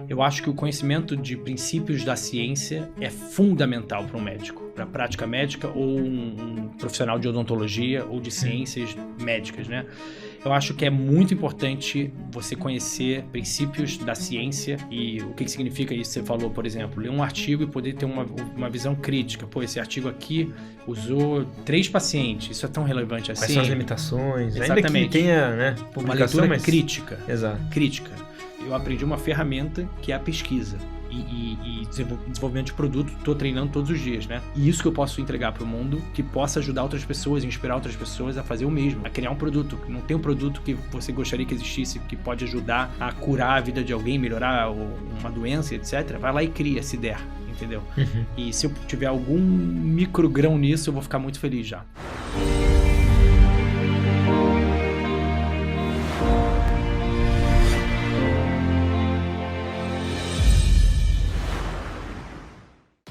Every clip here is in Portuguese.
Eu acho que o conhecimento de princípios da ciência é fundamental para um médico, para a prática médica ou um profissional de odontologia ou de ciências médicas, né? Eu acho que é muito importante você conhecer princípios da ciência e o que significa isso que você falou, por exemplo, ler um artigo e poder ter uma visão crítica. Pô, esse artigo aqui usou 3 pacientes, isso é tão relevante assim? Quais são as limitações? Exatamente. Ainda que tenha, né, publicação, uma leitura mas... crítica. Exato. Crítica. Eu aprendi uma ferramenta que é a pesquisa e desenvolvimento de produto. Estou treinando todos os dias, né? E isso que eu posso entregar para o mundo, que possa ajudar outras pessoas, inspirar outras pessoas a fazer o mesmo, a criar um produto. Não tem um produto que você gostaria que existisse, que pode ajudar a curar a vida de alguém, melhorar uma doença, etc. Vai lá e cria, se der, entendeu? E se eu tiver algum microgrão nisso, eu vou ficar muito feliz já.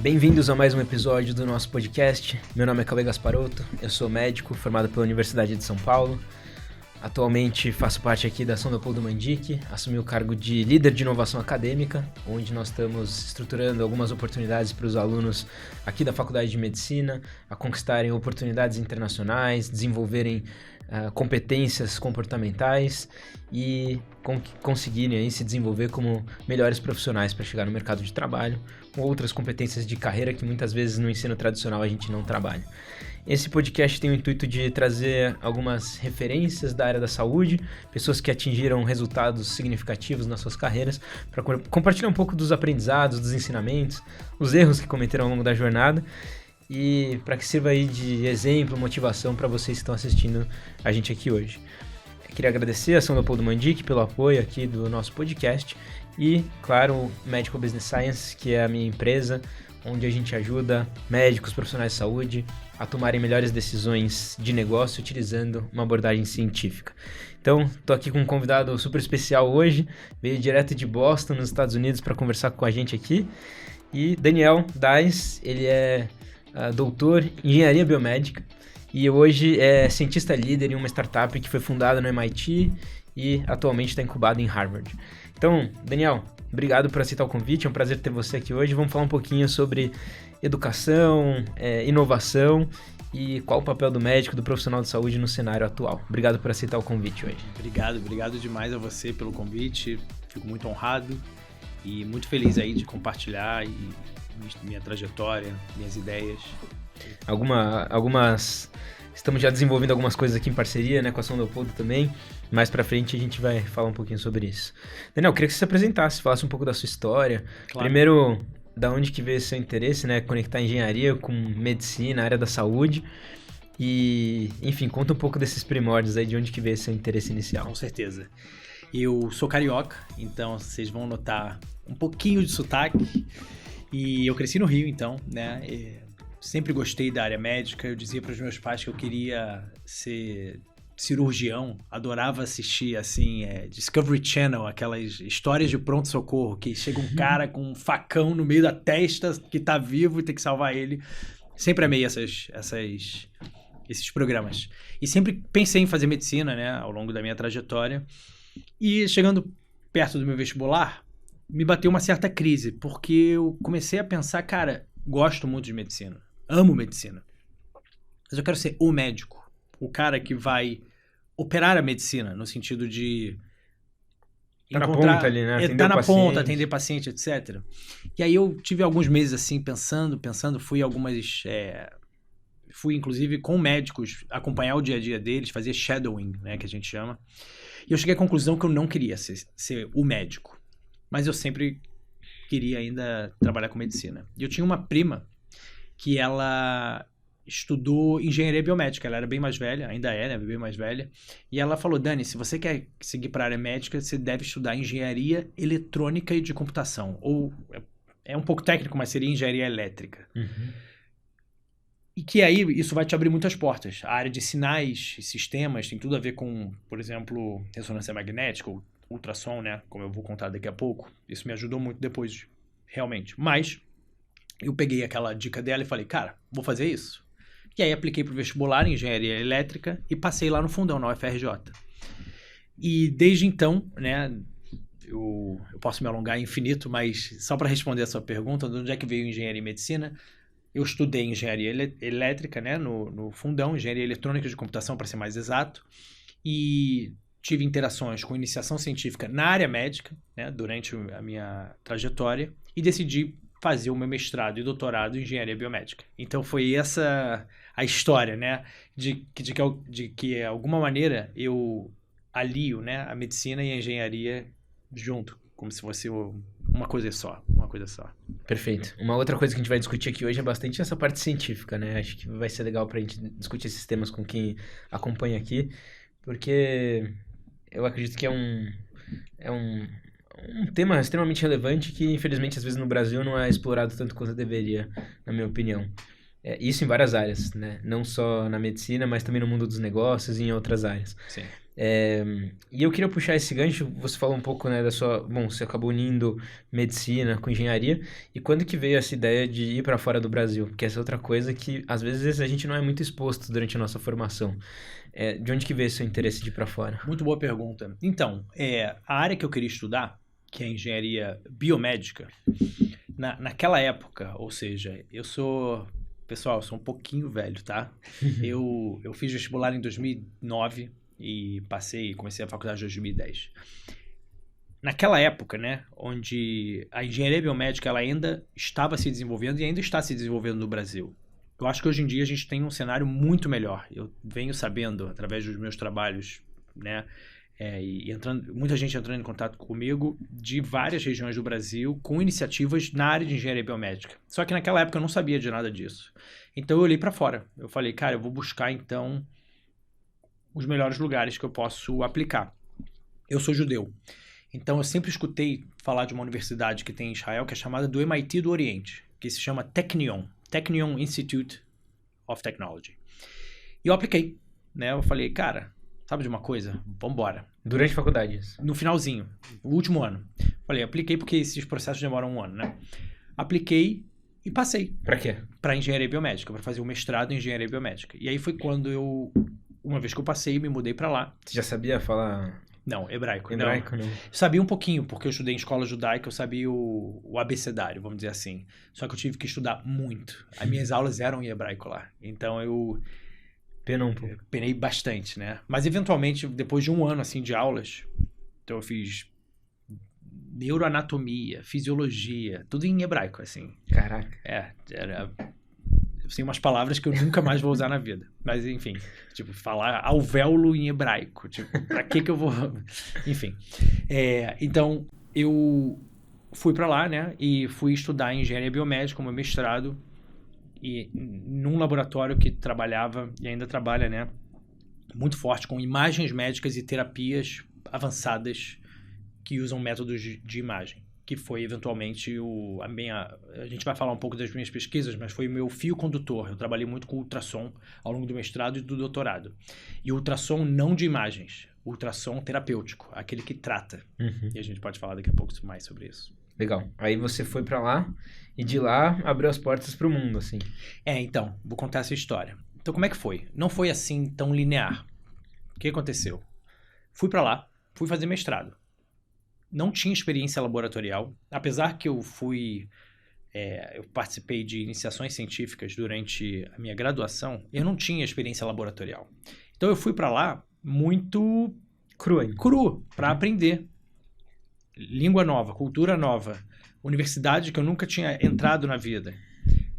Bem-vindos a mais um episódio do nosso podcast. Meu nome é Cauê Gasparotto, eu sou médico formado pela Universidade de São Paulo. Atualmente faço parte aqui da São Leopoldo Mandic, assumi o cargo de líder de inovação acadêmica, onde nós estamos estruturando algumas oportunidades para os alunos aqui da Faculdade de Medicina, a conquistarem oportunidades internacionais, desenvolverem competências comportamentais e conseguirem aí se desenvolver como melhores profissionais para chegar no mercado de trabalho, com outras competências de carreira que muitas vezes no ensino tradicional a gente não trabalha. Esse podcast tem o intuito de trazer algumas referências da área da saúde, pessoas que atingiram resultados significativos nas suas carreiras, para compartilhar um pouco dos aprendizados, dos ensinamentos, os erros que cometeram ao longo da jornada, e para que sirva aí de exemplo, motivação para vocês que estão assistindo a gente aqui hoje. Eu queria agradecer a São Leopoldo Mandic pelo apoio aqui do nosso podcast e, claro, o Medical Business Science, que é a minha empresa, onde a gente ajuda médicos, profissionais de saúde a tomarem melhores decisões de negócio utilizando uma abordagem científica. Então, estou aqui com um convidado super especial hoje, veio direto de Boston, nos Estados Unidos, para conversar com a gente aqui. E Daniel Dais, ele é doutor em engenharia biomédica e hoje é cientista líder em uma startup que foi fundada no MIT e atualmente está incubada em Harvard. Então, Daniel, obrigado por aceitar o convite, é um prazer ter você aqui hoje. Vamos falar um pouquinho sobre educação, inovação e qual o papel do médico, do profissional de saúde no cenário atual. Obrigado por aceitar o convite hoje. Obrigado demais a você pelo convite, fico muito honrado e muito feliz aí de compartilhar minha trajetória, minhas ideias. Estamos já desenvolvendo algumas coisas aqui em parceria, né, com a São Leopoldo também. Mais pra frente a gente vai falar um pouquinho sobre isso. Daniel, queria que você se apresentasse, falasse um pouco da sua história. Claro. Primeiro, da onde que veio esse seu interesse, né, conectar engenharia com medicina, área da saúde. E, enfim, conta um pouco desses primórdios aí, de onde que veio esse seu interesse inicial. Com certeza. Eu sou carioca, então vocês vão notar um pouquinho de sotaque. E eu cresci no Rio, então, né? Sempre gostei da área médica. Eu dizia para os meus pais que eu queria ser cirurgião. Adorava assistir, assim, Discovery Channel, aquelas histórias de pronto-socorro, que chega um cara com um facão no meio da testa, que tá vivo e tem que salvar ele. Sempre amei esses programas. E sempre pensei em fazer medicina, né? Ao longo da minha trajetória. E chegando perto do meu vestibular, me bateu uma certa crise, porque eu comecei a pensar, cara, gosto muito de medicina, amo medicina, mas eu quero ser o médico, o cara que vai operar a medicina, no sentido de tá na ponta ali, né? Tá na ponta, atender paciente, etc. E aí eu tive alguns meses assim, pensando, fui inclusive com médicos, acompanhar o dia a dia deles, fazer shadowing, né, que a gente chama, e eu cheguei à conclusão que eu não queria ser o médico. Mas eu sempre queria ainda trabalhar com medicina. E eu tinha uma prima que ela estudou engenharia biomédica. Ela era bem mais velha, ainda é, né? Bem mais velha. E ela falou, Dani, se você quer seguir para a área médica, você deve estudar engenharia eletrônica e de computação. Ou é um pouco técnico, mas seria engenharia elétrica. Uhum. E que aí isso vai te abrir muitas portas. A área de sinais e sistemas tem tudo a ver com, por exemplo, ressonância magnética, ou ultrassom, né? Como eu vou contar daqui a pouco. Isso me ajudou muito depois, realmente. Mas eu peguei aquela dica dela e falei, cara, vou fazer isso. E aí apliquei para o vestibular em engenharia elétrica e passei lá no fundão, na UFRJ. E desde então, né, eu posso me alongar infinito, mas só para responder a sua pergunta, de onde é que veio engenharia e medicina? Eu estudei engenharia elétrica, né, no fundão, engenharia eletrônica de computação, para ser mais exato, e tive interações com iniciação científica na área médica, né, durante a minha trajetória, e decidi fazer o meu mestrado e doutorado em engenharia biomédica. Então foi essa a história, né, de que de alguma maneira eu alio, né, a medicina e a engenharia junto, como se fosse uma coisa só. Perfeito. Uma outra coisa que a gente vai discutir aqui hoje é bastante essa parte científica, né? Acho que vai ser legal pra gente discutir esses temas com quem acompanha aqui, porque eu acredito que é um tema extremamente relevante que, infelizmente, às vezes no Brasil não é explorado tanto quanto deveria, na minha opinião. Isso em várias áreas, né? Não só na medicina, mas também no mundo dos negócios e em outras áreas. Sim. E eu queria puxar esse gancho, você falou um pouco, né, você acabou unindo medicina com engenharia, e quando que veio essa ideia de ir para fora do Brasil? Porque essa é outra coisa que, às vezes, a gente não é muito exposto durante a nossa formação. De onde que veio esse seu interesse de ir para fora? Muito boa pergunta. Então, a área que eu queria estudar, que é a engenharia biomédica, naquela época, ou seja, pessoal, eu sou um pouquinho velho, tá? Eu fiz vestibular em 2009, e comecei a faculdade em 2010. Naquela época, né, onde a engenharia biomédica ela ainda estava se desenvolvendo e ainda está se desenvolvendo no Brasil. Eu acho que hoje em dia a gente tem um cenário muito melhor. Eu venho sabendo, através dos meus trabalhos, né, muita gente entrando em contato comigo de várias regiões do Brasil com iniciativas na área de engenharia biomédica. Só que naquela época eu não sabia de nada disso. Então eu olhei para fora. Eu falei, cara, eu vou buscar então os melhores lugares que eu posso aplicar. Eu sou judeu, então eu sempre escutei falar de uma universidade que tem em Israel, que é chamada do MIT do Oriente, que se chama Technion Institute of Technology. E eu apliquei, né? Eu falei, cara, sabe de uma coisa? Vambora. Durante a faculdade? No finalzinho, o último ano. Falei, apliquei porque esses processos demoram um ano, né? Apliquei e passei. Pra quê? Pra engenharia biomédica, pra fazer o mestrado em engenharia biomédica. E aí foi quando uma vez que eu passei, me mudei pra lá. Você já sabia falar? Não, hebraico. Hebraico, não. Eu sabia um pouquinho, porque eu estudei em escola judaica, eu sabia o abecedário, vamos dizer assim. Só que eu tive que estudar muito. As minhas aulas eram em hebraico lá. Então eu Penou um pouco. Penei bastante, né? Mas eventualmente, depois de um ano assim de aulas, então eu fiz neuroanatomia, fisiologia, tudo em hebraico, assim. Caraca. Era assim, umas palavras que eu nunca mais vou usar na vida. Mas, enfim, tipo, falar alvéolo em hebraico. Tipo, pra que eu vou... Enfim. Então, eu fui pra lá, né? E fui estudar engenharia biomédica, meu mestrado, e num laboratório que trabalhava, e ainda trabalha, né? Muito forte com imagens médicas e terapias avançadas que usam métodos de imagem. Que foi eventualmente a gente vai falar um pouco das minhas pesquisas, mas foi o meu fio condutor. Eu trabalhei muito com ultrassom ao longo do mestrado e do doutorado. E ultrassom não de imagens, ultrassom terapêutico, aquele que trata. Uhum. E a gente pode falar daqui a pouco mais sobre isso. Legal. Aí você foi pra lá e de lá abriu as portas pro mundo, assim. Então, vou contar essa história. Então, como é que foi? Não foi assim tão linear. O que aconteceu? Fui pra lá, fui fazer mestrado. Não tinha experiência laboratorial, apesar que eu participei de iniciações científicas durante a minha graduação, eu não tinha experiência laboratorial. Então eu fui para lá muito cru para aprender. Língua nova, cultura nova, universidade que eu nunca tinha entrado na vida.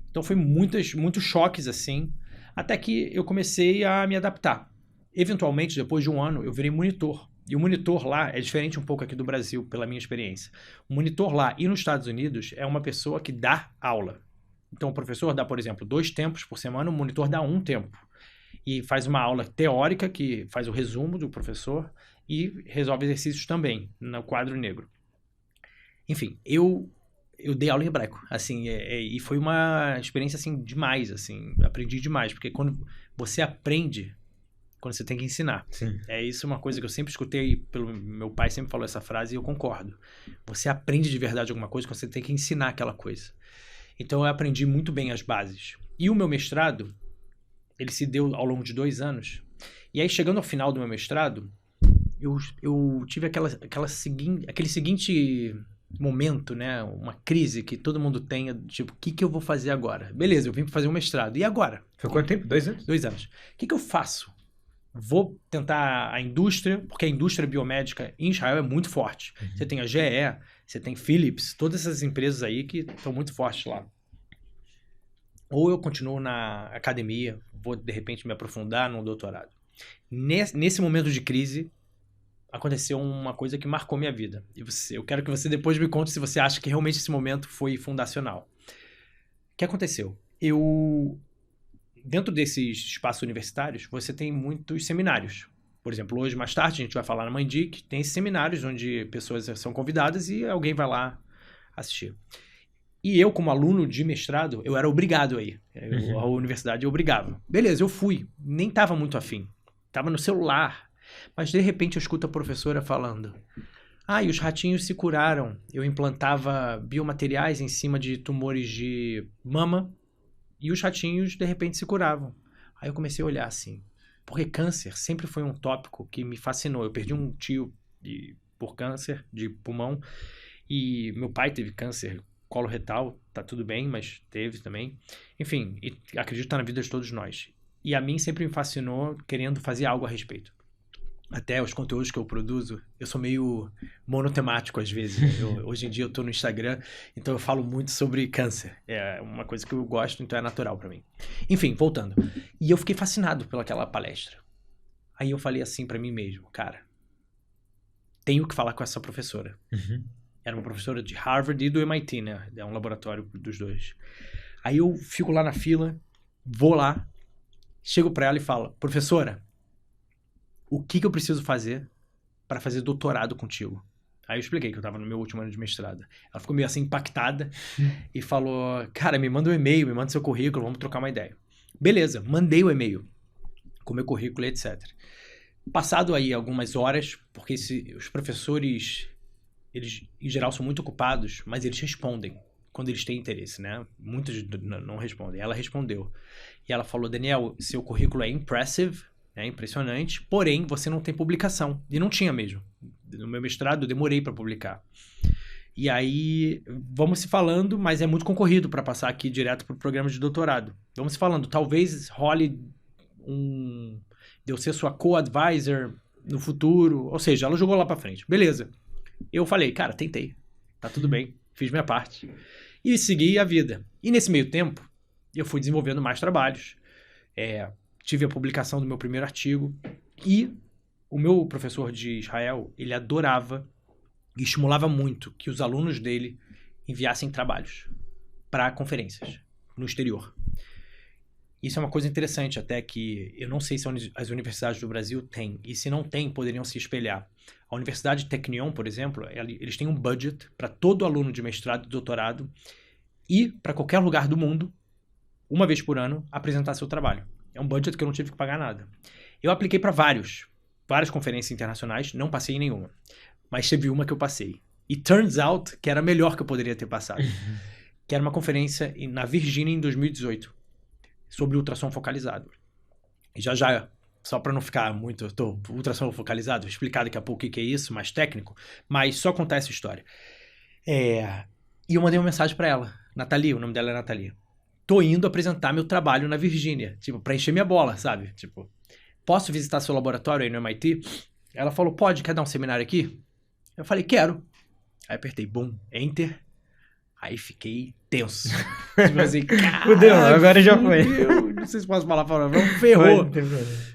Então foi muitos choques assim, até que eu comecei a me adaptar. Eventualmente, depois de um ano, eu virei monitor. E o monitor lá é diferente um pouco aqui do Brasil, pela minha experiência. O monitor lá e nos Estados Unidos é uma pessoa que dá aula. Então o professor dá, por exemplo, 2 tempos por semana, o monitor dá 1 tempo. E faz uma aula teórica, que faz o resumo do professor, e resolve exercícios também, no quadro negro. Enfim, eu dei aula em hebraico, assim, e foi uma experiência, assim, demais, assim, aprendi demais, porque quando você aprende... quando você tem que ensinar. Sim. Isso é uma coisa que eu sempre escutei, pelo meu pai sempre falou essa frase e eu concordo. Você aprende de verdade alguma coisa quando você tem que ensinar aquela coisa. Então eu aprendi muito bem as bases. E o meu mestrado, ele se deu ao longo de 2 anos. E aí chegando ao final do meu mestrado, eu tive aquele seguinte momento, né? Uma crise que todo mundo tem, tipo, o que eu vou fazer agora? Beleza, eu vim fazer um mestrado. E agora? Foi quanto tempo? 2 anos? 2 anos. O que eu faço? Vou tentar a indústria, porque a indústria biomédica em Israel é muito forte. Você tem a GE, você tem Philips, todas essas empresas aí que estão muito fortes lá. Ou eu continuo na academia, vou de repente me aprofundar num doutorado. Nesse momento de crise, aconteceu uma coisa que marcou minha vida. E eu quero que você depois me conte se você acha que realmente esse momento foi fundacional. O que aconteceu? Dentro desses espaços universitários, você tem muitos seminários. Por exemplo, hoje, mais tarde, a gente vai falar na Mandic, tem esses seminários onde pessoas são convidadas e alguém vai lá assistir. E eu, como aluno de mestrado, eu era obrigado a ir. A universidade obrigava. Beleza, eu fui. Nem estava muito afim. Estava no celular. Mas, de repente, eu escuto a professora falando: e os ratinhos se curaram. Eu implantava biomateriais em cima de tumores de mama e os ratinhos, de repente, se curavam. Aí eu comecei a olhar assim. Porque câncer sempre foi um tópico que me fascinou. Eu perdi um tio por câncer de pulmão e meu pai teve câncer coloretal, tá tudo bem, mas teve também. Enfim, e acredito que tá na vida de todos nós. E a mim sempre me fascinou querendo fazer algo a respeito. Até os conteúdos que eu produzo, eu sou meio monotemático às vezes. Hoje em dia eu tô no Instagram, então eu falo muito sobre câncer. É uma coisa que eu gosto, então é natural pra mim. Enfim, voltando. E eu fiquei fascinado pelaquela palestra. Aí eu falei assim pra mim mesmo: cara, tenho que falar com essa professora. Era uma professora de Harvard e do MIT, né? É um laboratório dos dois. Aí eu fico lá na fila, vou lá, chego pra ela e falo: professora, o que eu preciso fazer para fazer doutorado contigo? Aí eu expliquei que eu tava no meu último ano de mestrado. Ela ficou meio assim impactada e falou: cara, me manda um e-mail, me manda seu currículo, vamos trocar uma ideia. Beleza, mandei o e-mail com meu currículo e etc. Passado aí algumas horas, porque os professores, eles em geral são muito ocupados, mas eles respondem quando eles têm interesse, né? Muitos não respondem. Ela respondeu. E ela falou: Daniel, seu currículo é impressive, é impressionante, porém você não tem publicação. E não tinha mesmo. No meu mestrado eu demorei para publicar. E aí, vamos se falando, mas é muito concorrido para passar aqui direto pro programa de doutorado. Vamos se falando, talvez role de eu ser sua co-advisor no futuro. Ou seja, ela jogou lá para frente. Beleza. Eu falei: cara, tentei. Tá tudo bem. Fiz minha parte. E segui a vida. E nesse meio tempo, eu fui desenvolvendo mais trabalhos. Tive a publicação do meu primeiro artigo. E o meu professor de Israel, ele adorava e estimulava muito que os alunos dele enviassem trabalhos para conferências no exterior. Isso é uma coisa interessante, até que eu não sei se as universidades do Brasil têm. E se não tem, poderiam se espelhar. A Universidade Technion, por exemplo, eles têm um budget para todo aluno de mestrado e doutorado ir para qualquer lugar do mundo, uma vez por ano, apresentar seu trabalho. É um budget que eu não tive que pagar nada. Eu apliquei para várias conferências internacionais, não passei em nenhuma. Mas teve uma que eu passei. E turns out que era a melhor que eu poderia ter passado. Que era uma conferência na Virgínia em 2018. Sobre ultrassom focalizado. E já, só para não ficar muito... ultrassom focalizado, vou explicar daqui a pouco o que é isso, mais técnico. Mas só contar essa história. E eu mandei uma mensagem para ela. Nathalie, o nome dela é Nathalie. Tô indo apresentar meu trabalho na Virgínia. Tipo, pra encher minha bola, sabe? Tipo, posso visitar seu laboratório aí no MIT? Ela falou: pode, quer dar um seminário aqui? Eu falei: quero. Aí apertei, boom, enter. Aí fiquei tenso. Tipo assim, fudeu, agora já foi. Não sei se posso falar palavrão.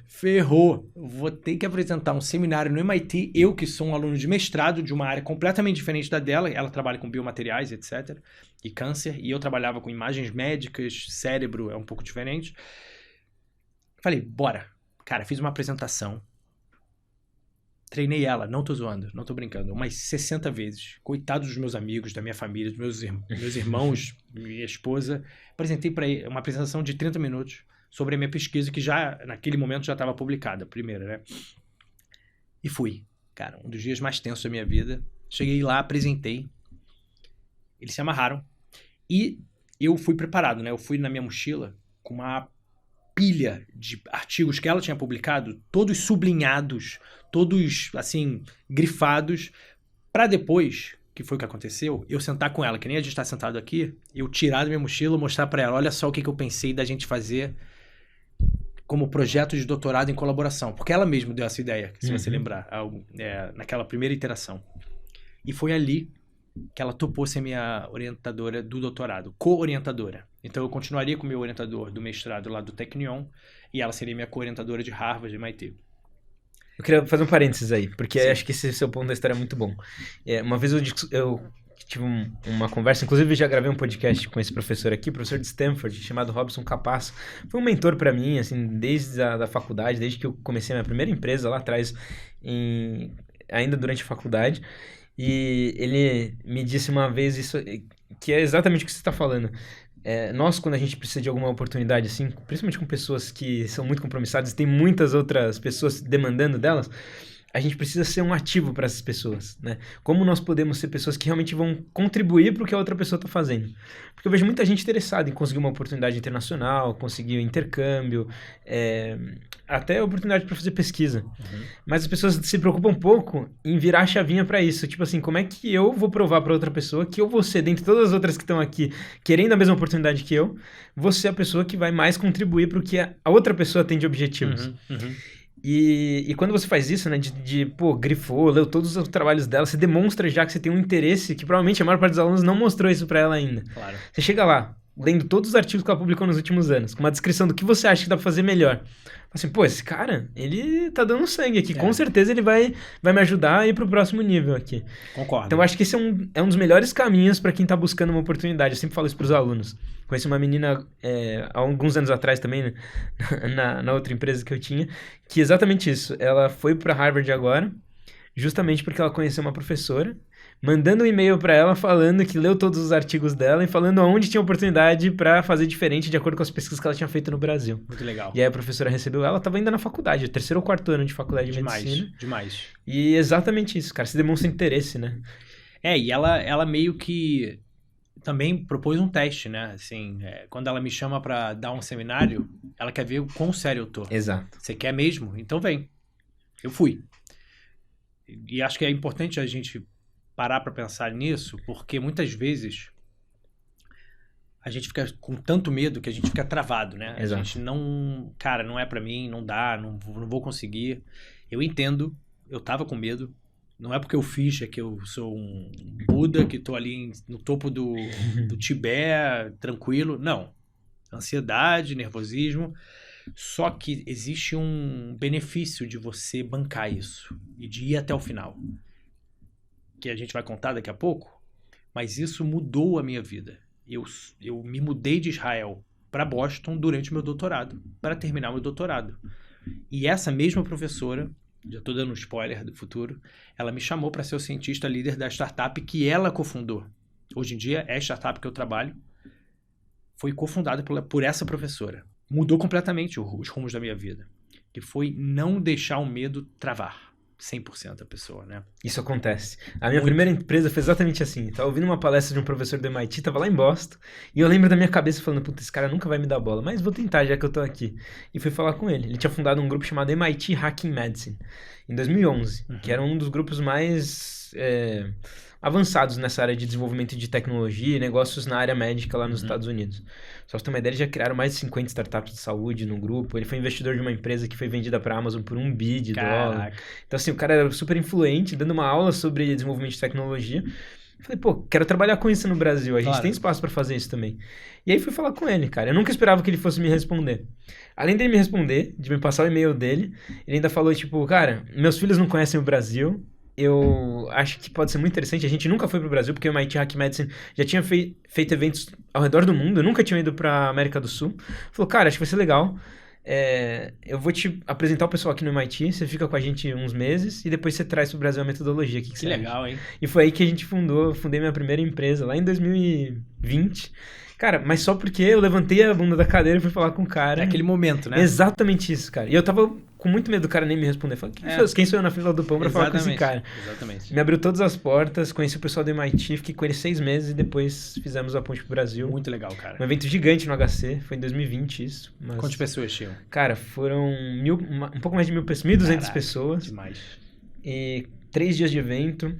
Ferrou. Vou ter que apresentar um seminário no MIT. Eu, que sou um aluno de mestrado de uma área completamente diferente da dela. Ela trabalha com biomateriais, etc. E câncer. E eu trabalhava com imagens médicas, cérebro é um pouco diferente. Falei: bora. Cara, fiz uma apresentação. Treinei ela, não tô zoando, não tô brincando, umas 60 vezes. Coitados dos meus amigos, da minha família, dos meus irmãos, minha esposa. Apresentei para ele uma apresentação de 30 minutos sobre a minha pesquisa, que já, naquele momento, já estava publicada, a primeira, né? E fui. Cara, um dos dias mais tensos da minha vida. Cheguei lá, apresentei. Eles se amarraram. E eu fui preparado, né? Eu fui na minha mochila com uma pilha de artigos que ela tinha publicado, todos sublinhados, todos, assim, grifados, para depois, que foi o que aconteceu, eu sentar com ela, que nem a gente está sentado aqui, eu tirar da minha mochila, mostrar para ela, olha só o que eu pensei da gente fazer como projeto de doutorado em colaboração. Porque ela mesma deu essa ideia, se você lembrar, naquela primeira interação. E foi ali que ela topou ser minha orientadora do doutorado, co-orientadora. Então eu continuaria com o meu orientador do mestrado lá do Technion, e ela seria minha co-orientadora de Harvard e MIT. Eu queria fazer um parênteses aí, porque acho que esse seu ponto da história é muito bom. Uma vez eu tive uma conversa, inclusive já gravei um podcast com esse professor aqui, professor de Stanford, chamado Robson Capasso. Foi um mentor para mim, assim, desde a faculdade, desde que eu comecei a minha primeira empresa lá atrás, ainda durante a faculdade. E ele me disse uma vez isso, que é exatamente o que você está falando. Nós, quando a gente precisa de alguma oportunidade, assim, principalmente com pessoas que são muito compromissadas e tem muitas outras pessoas demandando delas, a gente precisa ser um ativo para essas pessoas, né? Como nós podemos ser pessoas que realmente vão contribuir para o que a outra pessoa está fazendo? Porque eu vejo muita gente interessada em conseguir uma oportunidade internacional, conseguir um intercâmbio, até oportunidade para fazer pesquisa. Mas as pessoas se preocupam um pouco em virar a chavinha para isso. Tipo assim, como é que eu vou provar para outra pessoa que eu vou ser, dentre todas as outras que estão aqui, querendo a mesma oportunidade que eu, vou ser a pessoa que vai mais contribuir para o que a outra pessoa tem de objetivos. E quando você faz isso, né, grifou, leu todos os trabalhos dela, você demonstra já que você tem um interesse que provavelmente a maior parte dos alunos não mostrou isso pra ela ainda. Claro. Você chega lá, lendo todos os artigos que ela publicou nos últimos anos, com uma descrição do que você acha que dá pra fazer melhor. Assim, esse cara, ele tá dando sangue aqui, com certeza ele vai me ajudar a ir pro próximo nível aqui. Concordo. Então eu acho que esse é um dos melhores caminhos pra quem tá buscando uma oportunidade. Eu sempre falo isso pros alunos. Conheci uma menina há alguns anos atrás também, né, na outra empresa que eu tinha, que exatamente isso. Ela foi para Harvard agora, justamente porque ela conheceu uma professora, mandando um e-mail para ela falando que leu todos os artigos dela e falando onde tinha oportunidade para fazer diferente de acordo com as pesquisas que ela tinha feito no Brasil. Muito legal. E aí a professora recebeu ela, estava ainda na faculdade, 3º ou 4º ano de faculdade de medicina. Demais. E exatamente isso, cara, se demonstra interesse, né? E ela meio que também propôs um teste, né? Assim, quando ela me chama para dar um seminário, ela quer ver o quão sério eu tô. Exato. Você quer mesmo? Então vem. Eu fui. E acho que é importante a gente parar para pensar nisso, porque muitas vezes a gente fica com tanto medo que a gente fica travado, né? Exato. A gente não é para mim, não dá, não vou conseguir. Eu entendo, eu tava com medo. Não é porque eu fiz, é que eu sou um Buda, que tô ali no topo do Tibete, tranquilo. Não. Ansiedade, nervosismo. Só que existe um benefício de você bancar isso e de ir até o final. Que a gente vai contar daqui a pouco. Mas isso mudou a minha vida. Eu me mudei de Israel para Boston durante o meu doutorado, para terminar o meu doutorado. E essa mesma professora, já estou dando um spoiler do futuro, ela me chamou para ser o cientista líder da startup que ela cofundou. Hoje em dia, é a startup que eu trabalho. Foi cofundada por essa professora. Mudou completamente os rumos da minha vida. Que foi não deixar o medo travar 100% a pessoa, né? Isso acontece. A minha primeira empresa foi exatamente assim. Tava ouvindo uma palestra de um professor do MIT, tava lá em Boston, e eu lembro da minha cabeça falando, puta, esse cara nunca vai me dar bola, mas vou tentar já que eu tô aqui. E fui falar com ele. Ele tinha fundado um grupo chamado MIT Hacking Medicine, em 2011, que era um dos grupos mais avançados nessa área de desenvolvimento de tecnologia e negócios na área médica lá nos Estados Unidos. Só pra você ter uma ideia, eles já criaram mais de 50 startups de saúde no grupo. Ele foi investidor de uma empresa que foi vendida pra Amazon por $1 bilhão. Caraca. Então, assim, o cara era super influente, dando uma aula sobre desenvolvimento de tecnologia. Eu falei, quero trabalhar com isso no Brasil. A gente tem espaço pra fazer isso também. E aí fui falar com ele, cara. Eu nunca esperava que ele fosse me responder. Além dele me responder, de me passar o e-mail dele, ele ainda falou, cara, meus filhos não conhecem o Brasil. Eu acho que pode ser muito interessante. A gente nunca foi pro Brasil, porque o MIT Hacking Medicine já tinha feito eventos ao redor do mundo. Eu nunca tinha ido pra América do Sul. Falou, cara, acho que vai ser legal. Eu vou te apresentar o pessoal aqui no MIT, você fica com a gente uns meses e depois você traz pro Brasil a metodologia. Que legal, hein? E foi aí que a gente fundei minha primeira empresa, lá em 2020. 20. Cara, mas só porque eu levantei a bunda da cadeira e fui falar com o cara. É aquele momento, né? Exatamente isso, cara. E eu tava com muito medo do cara nem me responder. Eu falei, quem sou eu na fila do pão pra falar com esse cara? Exatamente. Me abriu todas as portas, conheci o pessoal do MIT, fiquei com ele 6 meses e depois fizemos a ponte pro Brasil. Muito legal, cara. Um evento gigante no HC, foi em 2020 isso. Mas, quantas pessoas tinham? Cara, foram um pouco mais de 1.200 pessoas. Demais. E 3 dias de evento.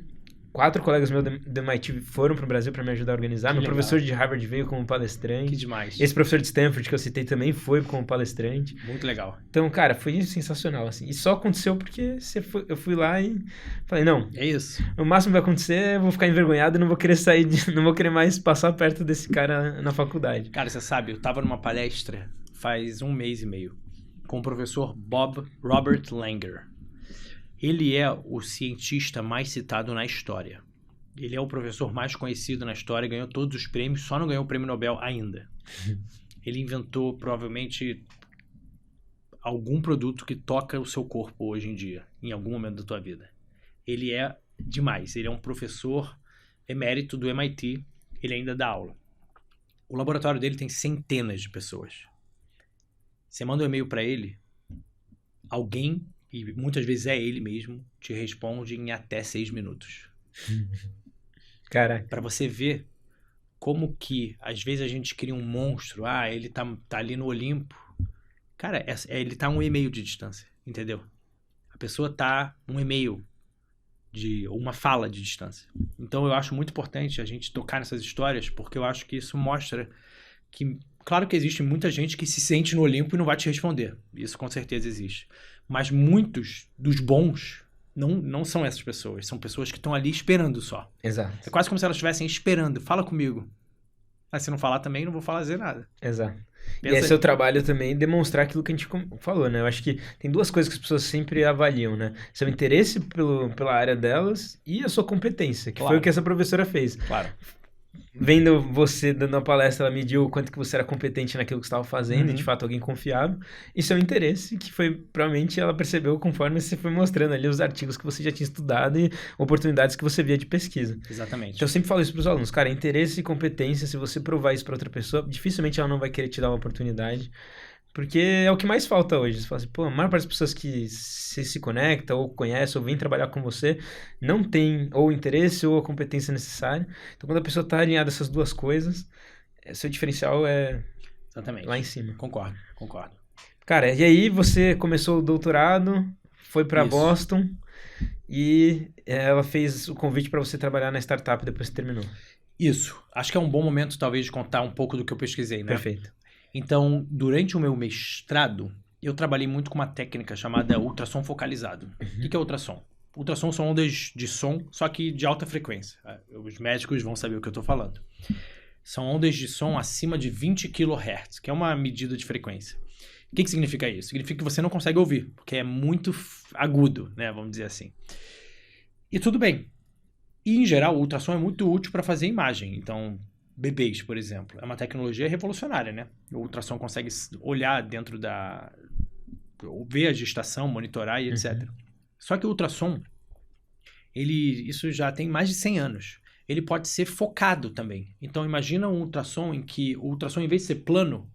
4 colegas meus do MIT foram pro Brasil para me ajudar a organizar. Meu professor de Harvard veio como palestrante. Que demais. Esse professor de Stanford que eu citei também foi como palestrante. Muito legal. Então, cara, foi sensacional, assim. E só aconteceu porque eu fui lá e falei, não. É isso. O máximo que vai acontecer, eu vou ficar envergonhado e não vou querer não vou querer mais passar perto desse cara na faculdade. Cara, você sabe, eu tava numa palestra faz 1 mês e meio com o professor Robert Langer. Ele é o cientista mais citado na história. Ele é o professor mais conhecido na história, ganhou todos os prêmios, só não ganhou o prêmio Nobel ainda. Ele inventou, provavelmente, algum produto que toca o seu corpo hoje em dia, em algum momento da tua vida. Ele é demais. Ele é um professor emérito do MIT. Ele ainda dá aula. O laboratório dele tem centenas de pessoas. Você manda um e-mail para ele, alguém, e muitas vezes é ele mesmo, te responde em até 6 minutos. Caraca. Para você ver como que, às vezes, a gente cria um monstro. Ele tá ali no Olimpo. Cara, ele tá a 1 e-mail de distância, entendeu? A pessoa tá 1 e-mail de uma fala de distância. Então, eu acho muito importante a gente tocar nessas histórias, porque eu acho que isso mostra que, claro que existe muita gente que se sente no Olimpo e não vai te responder. Isso com certeza existe. Mas muitos dos bons não são essas pessoas. São pessoas que estão ali esperando só. Exato. É quase como se elas estivessem esperando. Fala comigo. Mas se não falar também, não vou fazer nada. Exato. Pensa e é seu trabalho também demonstrar aquilo que a gente falou, né? Eu acho que tem 2 coisas que as pessoas sempre avaliam, né? Seu interesse pela área delas e a sua competência, que foi o que essa professora fez. Claro. Vendo você dando a palestra, ela mediu o quanto que você era competente naquilo que você estava fazendo, e de fato alguém confiável, e seu interesse, que foi, provavelmente, ela percebeu conforme você foi mostrando ali os artigos que você já tinha estudado e oportunidades que você via de pesquisa. Exatamente. Então eu sempre falo isso para os alunos, cara, interesse e competência, se você provar isso para outra pessoa, dificilmente ela não vai querer te dar uma oportunidade, porque é o que mais falta hoje. Você fala assim, a maior parte das pessoas que se conecta, ou conhece, ou vem trabalhar com você, não tem ou o interesse ou a competência necessária. Então, quando a pessoa está alinhada essas 2 coisas, seu diferencial é Exatamente. Lá em cima. Concordo. Cara, e aí você começou o doutorado, foi para Boston, e ela fez o convite para você trabalhar na startup depois que terminou. Isso. Acho que é um bom momento, talvez, de contar um pouco do que eu pesquisei, né? Perfeito. Então, durante o meu mestrado, eu trabalhei muito com uma técnica chamada ultrassom focalizado. O que é ultrassom? Ultrassom são ondas de som, só que de alta frequência. Os médicos vão saber o que eu estou falando. São ondas de som acima de 20 kHz, que é uma medida de frequência. O que significa isso? Significa que você não consegue ouvir, porque é muito agudo, né? Vamos dizer assim. E tudo bem. E, em geral, o ultrassom é muito útil para fazer imagem. Então, bebês, por exemplo, é uma tecnologia revolucionária, né? O ultrassom consegue olhar dentro ver a gestação, monitorar e etc. Só que o ultrassom, isso já tem mais de 100 anos. Ele pode ser focado também. Então, imagina um ultrassom em que o ultrassom, em vez de ser plano,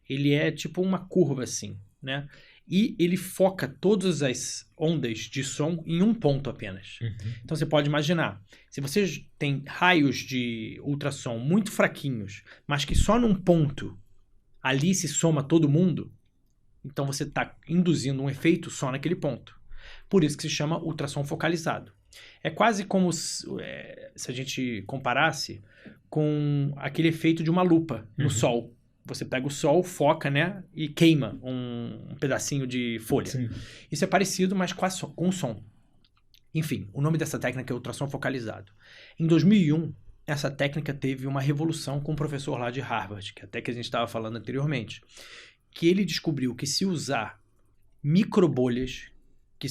ele é tipo uma curva assim, né? E ele foca todas as ondas de som em um ponto apenas. Então, você pode imaginar, se você tem raios de ultrassom muito fraquinhos, mas que só num ponto ali se soma todo mundo, então você está induzindo um efeito só naquele ponto. Por isso que se chama ultrassom focalizado. É quase como se a gente comparasse com aquele efeito de uma lupa no sol. Você pega o sol, foca, né? E queima um pedacinho de folha. Sim. Isso é parecido, mas com som. Enfim, o nome dessa técnica é ultrassom focalizado. Em 2001, essa técnica teve uma revolução com um professor lá de Harvard, que até que a gente estava falando anteriormente, que ele descobriu que se usar microbolhas, que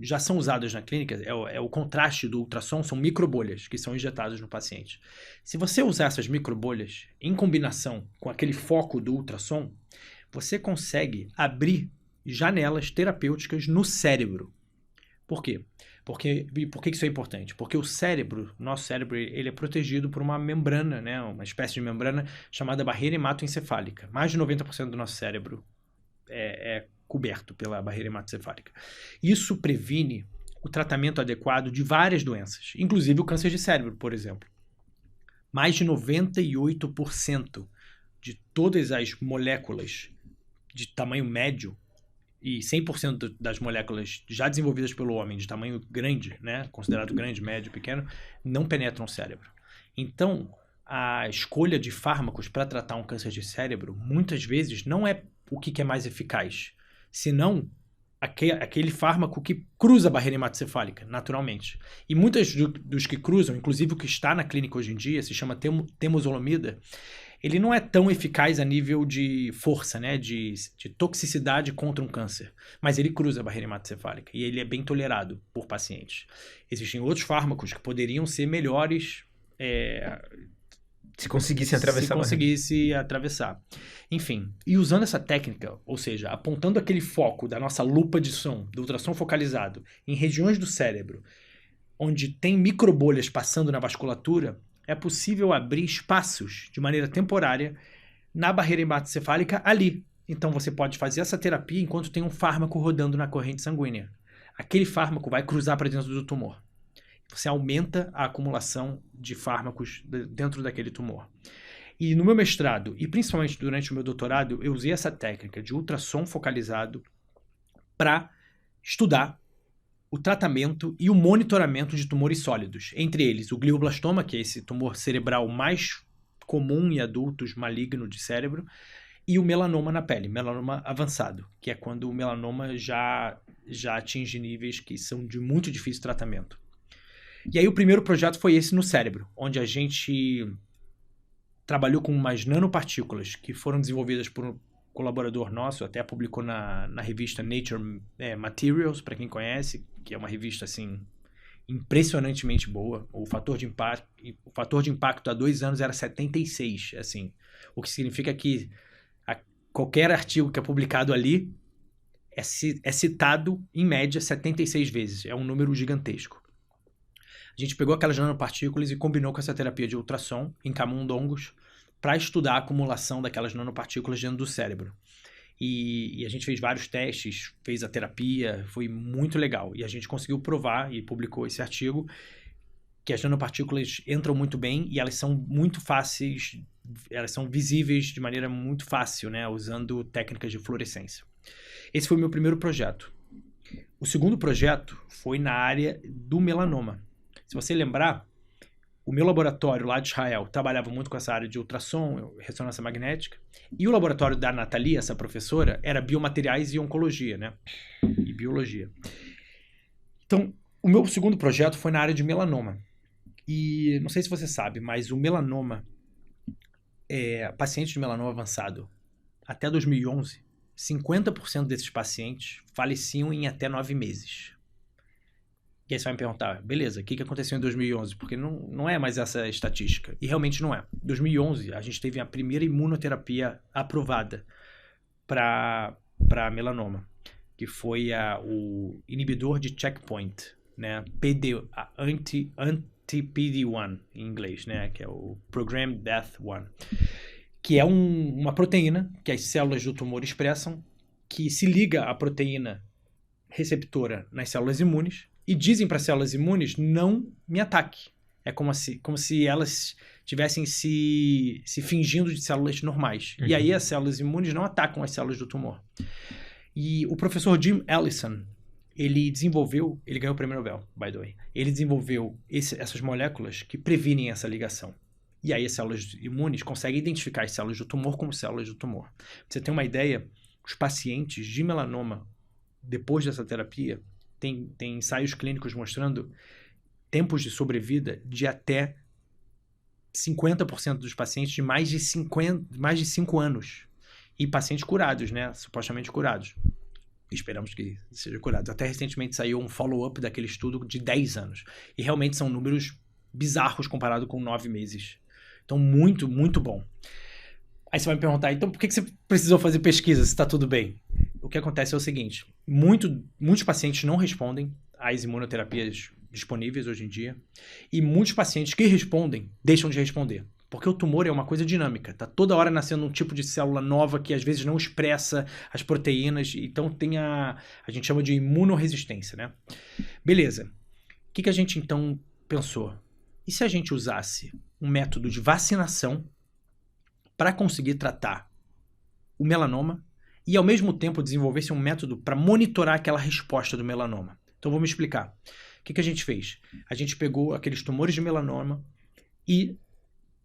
já são usadas na clínica, é o contraste do ultrassom, são microbolhas que são injetadas no paciente. Se você usar essas microbolhas em combinação com aquele foco do ultrassom, você consegue abrir janelas terapêuticas no cérebro. Por quê? Por que isso é importante? Porque o nosso cérebro, ele é protegido por uma membrana, né? Uma espécie de membrana chamada barreira hematoencefálica. Mais de 90% do nosso cérebro é coberto pela barreira hematoencefálica. Isso previne o tratamento adequado de várias doenças, inclusive o câncer de cérebro, por exemplo. Mais de 98% de todas as moléculas de tamanho médio e 100% das moléculas já desenvolvidas pelo homem de tamanho grande, né, considerado grande, médio, pequeno, não penetram o cérebro. Então, a escolha de fármacos para tratar um câncer de cérebro, muitas vezes, não é o que é mais eficaz, senão aquele fármaco que cruza a barreira hematoencefálica, naturalmente. E muitos dos que cruzam, inclusive o que está na clínica hoje em dia, se chama temozolomida, ele não é tão eficaz a nível de força, né, de toxicidade contra um câncer, mas ele cruza a barreira hematoencefálica e ele é bem tolerado por pacientes. Existem outros fármacos que poderiam ser melhores se conseguisse atravessar. Enfim, e usando essa técnica, ou seja, apontando aquele foco da nossa lupa de som, do ultrassom focalizado, em regiões do cérebro onde tem microbolhas passando na vasculatura, é possível abrir espaços de maneira temporária na barreira hematoencefálica ali. Então você pode fazer essa terapia enquanto tem um fármaco rodando na corrente sanguínea. Aquele fármaco vai cruzar para dentro do tumor. Você aumenta a acumulação de fármacos dentro daquele tumor. E no meu mestrado, e principalmente durante o meu doutorado, eu usei essa técnica de ultrassom focalizado para estudar o tratamento e o monitoramento de tumores sólidos, entre eles o glioblastoma, que é esse tumor cerebral mais comum em adultos maligno de cérebro, e o melanoma na pele, melanoma avançado, que é quando o melanoma já atinge níveis que são de muito difícil tratamento. E aí o primeiro projeto foi esse no cérebro, onde a gente trabalhou com umas nanopartículas que foram desenvolvidas por um colaborador nosso, até publicou na revista Nature Materials, para quem conhece, que é uma revista assim impressionantemente boa. O fator de impacto há 2 anos era 76, assim, o que significa que qualquer artigo que é publicado ali é citado em média 76 vezes, é um número gigantesco. A gente pegou aquelas nanopartículas e combinou com essa terapia de ultrassom em camundongos para estudar a acumulação daquelas nanopartículas dentro do cérebro. E a gente fez vários testes, fez a terapia, foi muito legal. E a gente conseguiu provar, e publicou esse artigo, que as nanopartículas entram muito bem e elas são muito fáceis, elas são visíveis de maneira muito fácil, né, usando técnicas de fluorescência. Esse foi o meu primeiro projeto. O segundo projeto foi na área do melanoma. Se você lembrar, o meu laboratório lá de Israel trabalhava muito com essa área de ultrassom, ressonância magnética, e o laboratório da Nathalie, essa professora, era biomateriais e oncologia, né? E biologia. Então, o meu segundo projeto foi na área de melanoma. E não sei se você sabe, mas o melanoma, pacientes de melanoma avançado, até 2011, 50% desses pacientes faleciam em até 9 meses. E aí você vai me perguntar, beleza, o que aconteceu em 2011? Porque não é mais essa estatística. E realmente não é. Em 2011, a gente teve a primeira imunoterapia aprovada para melanoma, que foi o inibidor de checkpoint, né? Anti-PD-1 em inglês, né? Que é o Programmed Death 1, que é uma proteína que as células do tumor expressam, que se liga à proteína receptora nas células imunes, e dizem para as células imunes, não me ataque. É como se elas estivessem se fingindo de células normais. Uhum. E aí as células imunes não atacam as células do tumor. E o professor Jim Allison, ele ganhou o prêmio Nobel, by the way. Ele desenvolveu essas moléculas que previnem essa ligação. E aí as células imunes conseguem identificar as células do tumor como células do tumor. Pra você ter uma ideia, os pacientes de melanoma, depois dessa terapia, tem ensaios clínicos mostrando tempos de sobrevida de até 50% dos pacientes de mais de 5 anos. E pacientes curados, né? Supostamente curados. Esperamos que sejam curados. Até recentemente saiu um follow-up daquele estudo de 10 anos. E realmente são números bizarros comparado com 9 meses. Então, muito, muito bom. Aí você vai me perguntar, então por que você precisou fazer pesquisa se está tudo bem? O que acontece é o seguinte, muitos pacientes não respondem as imunoterapias disponíveis hoje em dia. E muitos pacientes que respondem, deixam de responder. Porque o tumor é uma coisa dinâmica. Tá toda hora nascendo um tipo de célula nova que às vezes não expressa as proteínas. Então tem a gente chama de imunorresistência, né? Beleza. O que a gente então pensou? E se a gente usasse um método de vacinação para conseguir tratar o melanoma e ao mesmo tempo desenvolvesse um método para monitorar aquela resposta do melanoma? Então vou me explicar. O que a gente fez? A gente pegou aqueles tumores de melanoma e,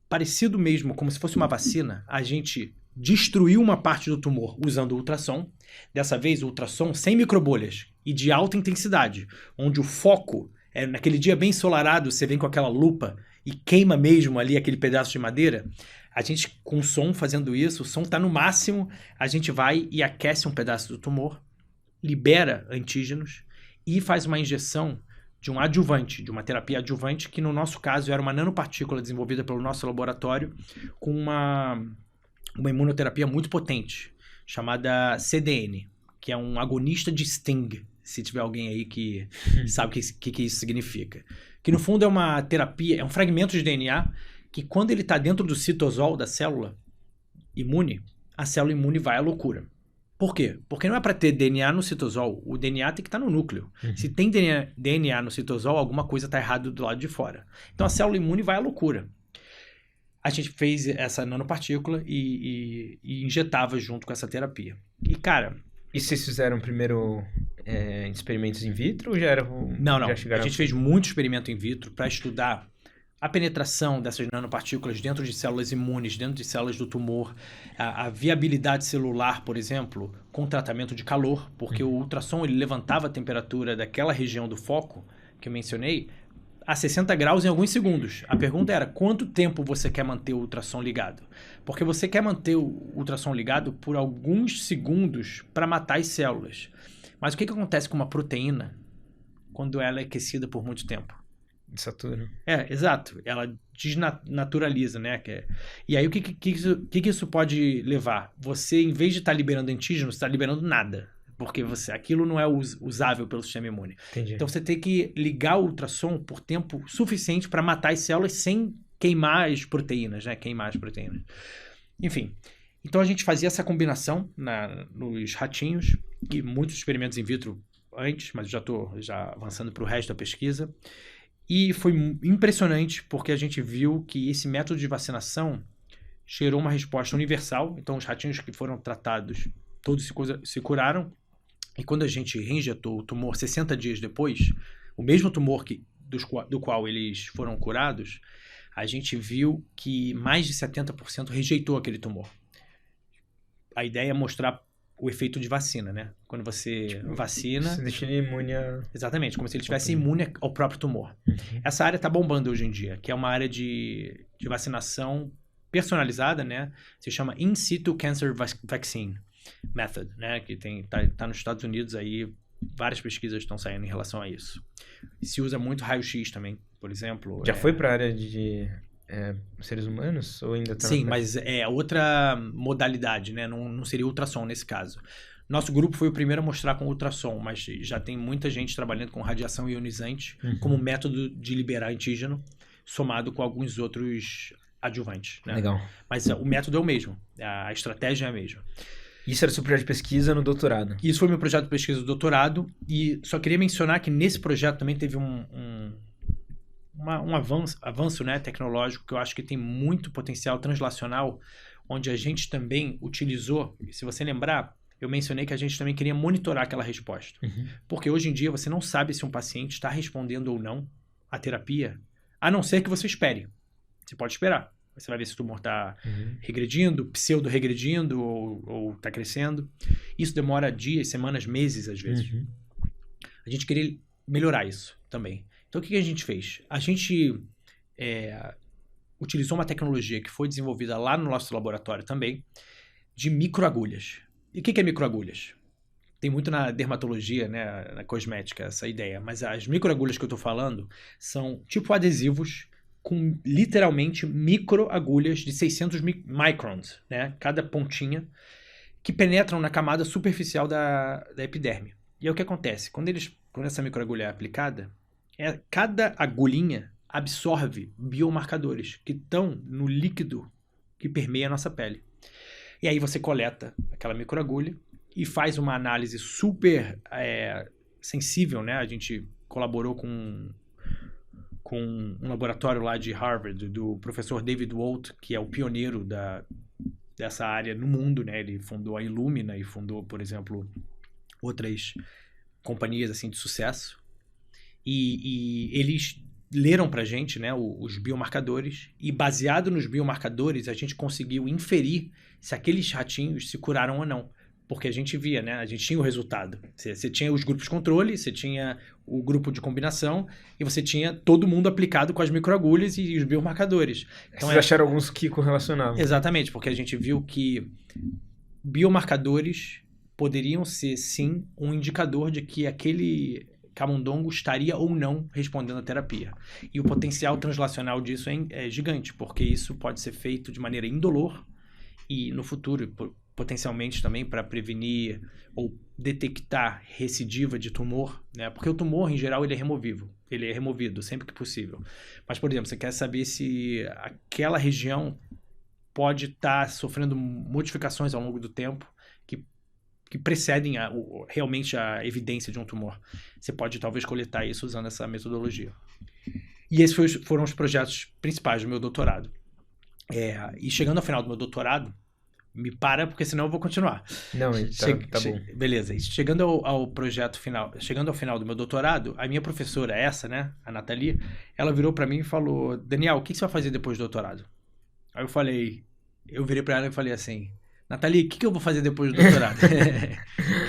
parecido mesmo, como se fosse uma vacina, a gente destruiu uma parte do tumor usando ultrassom. Dessa vez, ultrassom sem microbolhas e de alta intensidade, onde o foco é naquele dia bem ensolarado, você vem com aquela lupa e queima mesmo ali aquele pedaço de madeira. A gente, com o som fazendo isso, o som está no máximo, a gente vai e aquece um pedaço do tumor, libera antígenos e faz uma injeção de um adjuvante, de uma terapia adjuvante, que no nosso caso era uma nanopartícula desenvolvida pelo nosso laboratório com uma imunoterapia muito potente, chamada CDN, que é um agonista de STING, se tiver alguém aí que sabe o que isso significa. Que no fundo é uma terapia, é um fragmento de DNA que quando ele está dentro do citosol da célula imune, a célula imune vai à loucura. Por quê? Porque não é para ter DNA no citosol, o DNA tem que estar no núcleo. Se tem DNA no citosol, alguma coisa está errada do lado de fora. Então a célula imune vai à loucura. A gente fez essa nanopartícula e injetava junto com essa terapia. E cara... E vocês fizeram primeiro experimentos in vitro ou já era... Não. A gente fez muito experimento in vitro para estudar a penetração dessas nanopartículas dentro de células imunes, dentro de células do tumor, a viabilidade celular, por exemplo, com tratamento de calor, porque o ultrassom ele levantava a temperatura daquela região do foco que eu mencionei a 60 graus em alguns segundos. A pergunta era, quanto tempo você quer manter o ultrassom ligado? Porque você quer manter o ultrassom ligado por alguns segundos para matar as células. Mas o que acontece com uma proteína quando ela é aquecida por muito tempo? Saturno. Exato. Ela desnaturaliza, né? E aí o que isso pode levar? Você, em vez de estar liberando antígenos, está liberando nada. Porque aquilo não é usável pelo sistema imune. Entendi. Então você tem que ligar o ultrassom por tempo suficiente para matar as células sem queimar as proteínas, né? Enfim. Então a gente fazia essa combinação nos ratinhos e muitos experimentos in vitro antes, mas já estou avançando para o resto da pesquisa. E foi impressionante porque a gente viu que esse método de vacinação gerou uma resposta universal. Então, os ratinhos que foram tratados, todos se curaram. E quando a gente reinjetou o tumor 60 dias depois, o mesmo tumor do qual eles foram curados, a gente viu que mais de 70% rejeitou aquele tumor. A ideia é mostrar o efeito de vacina, né? Quando você vacina... Você deixa ele imune a... Exatamente, como se ele estivesse imune ao próprio tumor. Essa área está bombando hoje em dia, que é uma área de vacinação personalizada, né? Se chama In Situ Cancer Vaccine Method, né? Que tá nos Estados Unidos aí, várias pesquisas estão saindo em relação a isso. Se usa muito raio-x também, por exemplo. Já foi para a área de... seres humanos? Ou ainda tá? Sim, mas é outra modalidade, né? Não seria ultrassom nesse caso. Nosso grupo foi o primeiro a mostrar com ultrassom, mas já tem muita gente trabalhando com radiação ionizante como método de liberar antígeno, somado com alguns outros adjuvantes. Né? Legal. Mas o método é o mesmo, a estratégia é a mesma. Isso era seu projeto de pesquisa no doutorado? Isso foi meu projeto de pesquisa do doutorado, e só queria mencionar que nesse projeto também teve um avanço, né, tecnológico, que eu acho que tem muito potencial translacional, onde a gente também utilizou, se você lembrar, eu mencionei que a gente também queria monitorar aquela resposta. Porque hoje em dia você não sabe se um paciente está respondendo ou não à terapia, a não ser que você espere. Você pode esperar. Você vai ver se o tumor está regredindo, pseudo-regredindo ou está crescendo. Isso demora dias, semanas, meses, às vezes. A gente queria melhorar isso também. Então, o que a gente fez? A gente utilizou uma tecnologia que foi desenvolvida lá no nosso laboratório também, de microagulhas. E o que é microagulhas? Tem muito na dermatologia, né, na cosmética, essa ideia. Mas as microagulhas que eu estou falando são tipo adesivos com literalmente microagulhas de 600 microns, né, cada pontinha, que penetram na camada superficial da epiderme. E é o que acontece. Quando quando essa microagulha é aplicada, cada agulhinha absorve biomarcadores que estão no líquido que permeia a nossa pele. E aí você coleta aquela microagulha e faz uma análise super sensível, né? A gente colaborou com um laboratório lá de Harvard, do professor David Walt, que é o pioneiro dessa área no mundo, né? Ele fundou a Illumina e fundou, por exemplo, outras companhias assim de sucesso. E eles leram pra gente, né, os biomarcadores, e baseado nos biomarcadores a gente conseguiu inferir se aqueles ratinhos se curaram ou não. Porque a gente via, né? A gente tinha o resultado. Você tinha os grupos controle, você tinha o grupo de combinação e você tinha todo mundo aplicado com as microagulhas e os biomarcadores. Então, vocês acharam alguns que correlacionavam. Exatamente, porque a gente viu que biomarcadores poderiam ser, sim, um indicador de que aquele camundongo estaria ou não respondendo à terapia. E o potencial translacional disso é gigante, porque isso pode ser feito de maneira indolor e no futuro, potencialmente também para prevenir ou detectar recidiva de tumor, né? Porque o tumor, em geral, ele é removido sempre que possível. Mas, por exemplo, você quer saber se aquela região pode estar sofrendo modificações ao longo do tempo que precedem realmente a evidência de um tumor. Você pode talvez coletar isso usando essa metodologia. E esses foram os projetos principais do meu doutorado. E chegando ao final do meu doutorado, me para, porque senão eu vou continuar. Não, tá bom. Beleza. E chegando ao projeto final, chegando ao final do meu doutorado, a minha professora, né, a Nathalie, ela virou para mim e falou: Daniel, o que você vai fazer depois do doutorado? Aí eu virei para ela e falei assim: Nathalie, o que eu vou fazer depois do doutorado?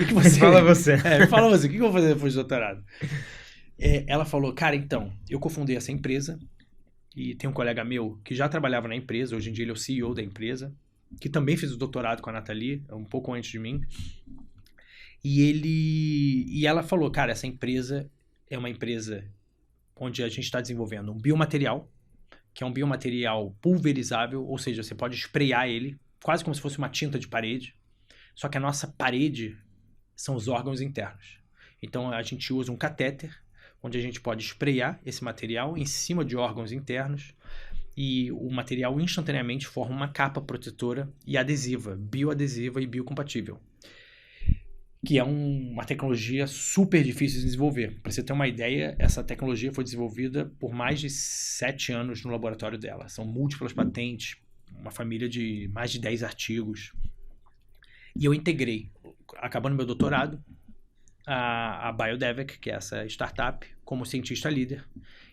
que você... Fala você. Fala você, o que eu vou fazer depois do doutorado? Ela falou: cara, então, eu cofundei essa empresa e tem um colega meu que já trabalhava na empresa, hoje em dia ele é o CEO da empresa, que também fez o doutorado com a Nathalie, um pouco antes de mim. E ela falou: cara, essa empresa é uma empresa onde a gente está desenvolvendo um biomaterial, que é um biomaterial pulverizável, ou seja, você pode esprear ele, quase como se fosse uma tinta de parede, só que a nossa parede são os órgãos internos. Então a gente usa um catéter, onde a gente pode esprear esse material em cima de órgãos internos, e o material instantaneamente forma uma capa protetora e adesiva, bioadesiva e biocompatível, que é uma tecnologia super difícil de desenvolver. Para você ter uma ideia, essa tecnologia foi desenvolvida por mais de 7 anos no laboratório dela. São múltiplas patentes, uma família de mais de 10 artigos. E eu integrei, acabando meu doutorado, a Biodevec, que é essa startup, como cientista líder.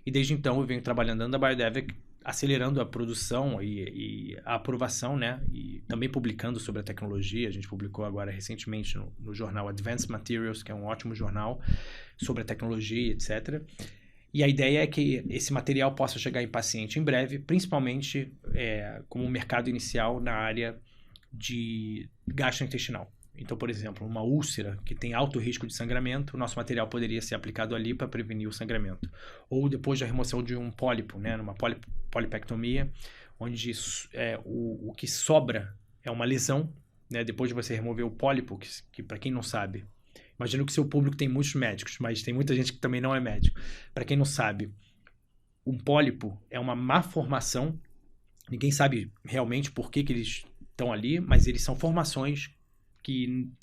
E desde então eu venho trabalhando dentro da Biodevec, acelerando a produção e a aprovação, né? E também publicando sobre a tecnologia. A gente publicou agora recentemente no jornal Advanced Materials, que é um ótimo jornal sobre a tecnologia, etc. E a ideia é que esse material possa chegar em paciente em breve, principalmente como mercado inicial na área de gastrointestinal. Então, por exemplo, uma úlcera que tem alto risco de sangramento, o nosso material poderia ser aplicado ali para prevenir o sangramento. Ou depois da remoção de um pólipo, né, numa polipectomia, onde o que sobra é uma lesão, né, depois de você remover o pólipo, que para quem não sabe, imagino que seu público tem muitos médicos, mas tem muita gente que também não é médico. Para quem não sabe, um pólipo é uma má formação, ninguém sabe realmente por que eles estão ali, mas eles são formações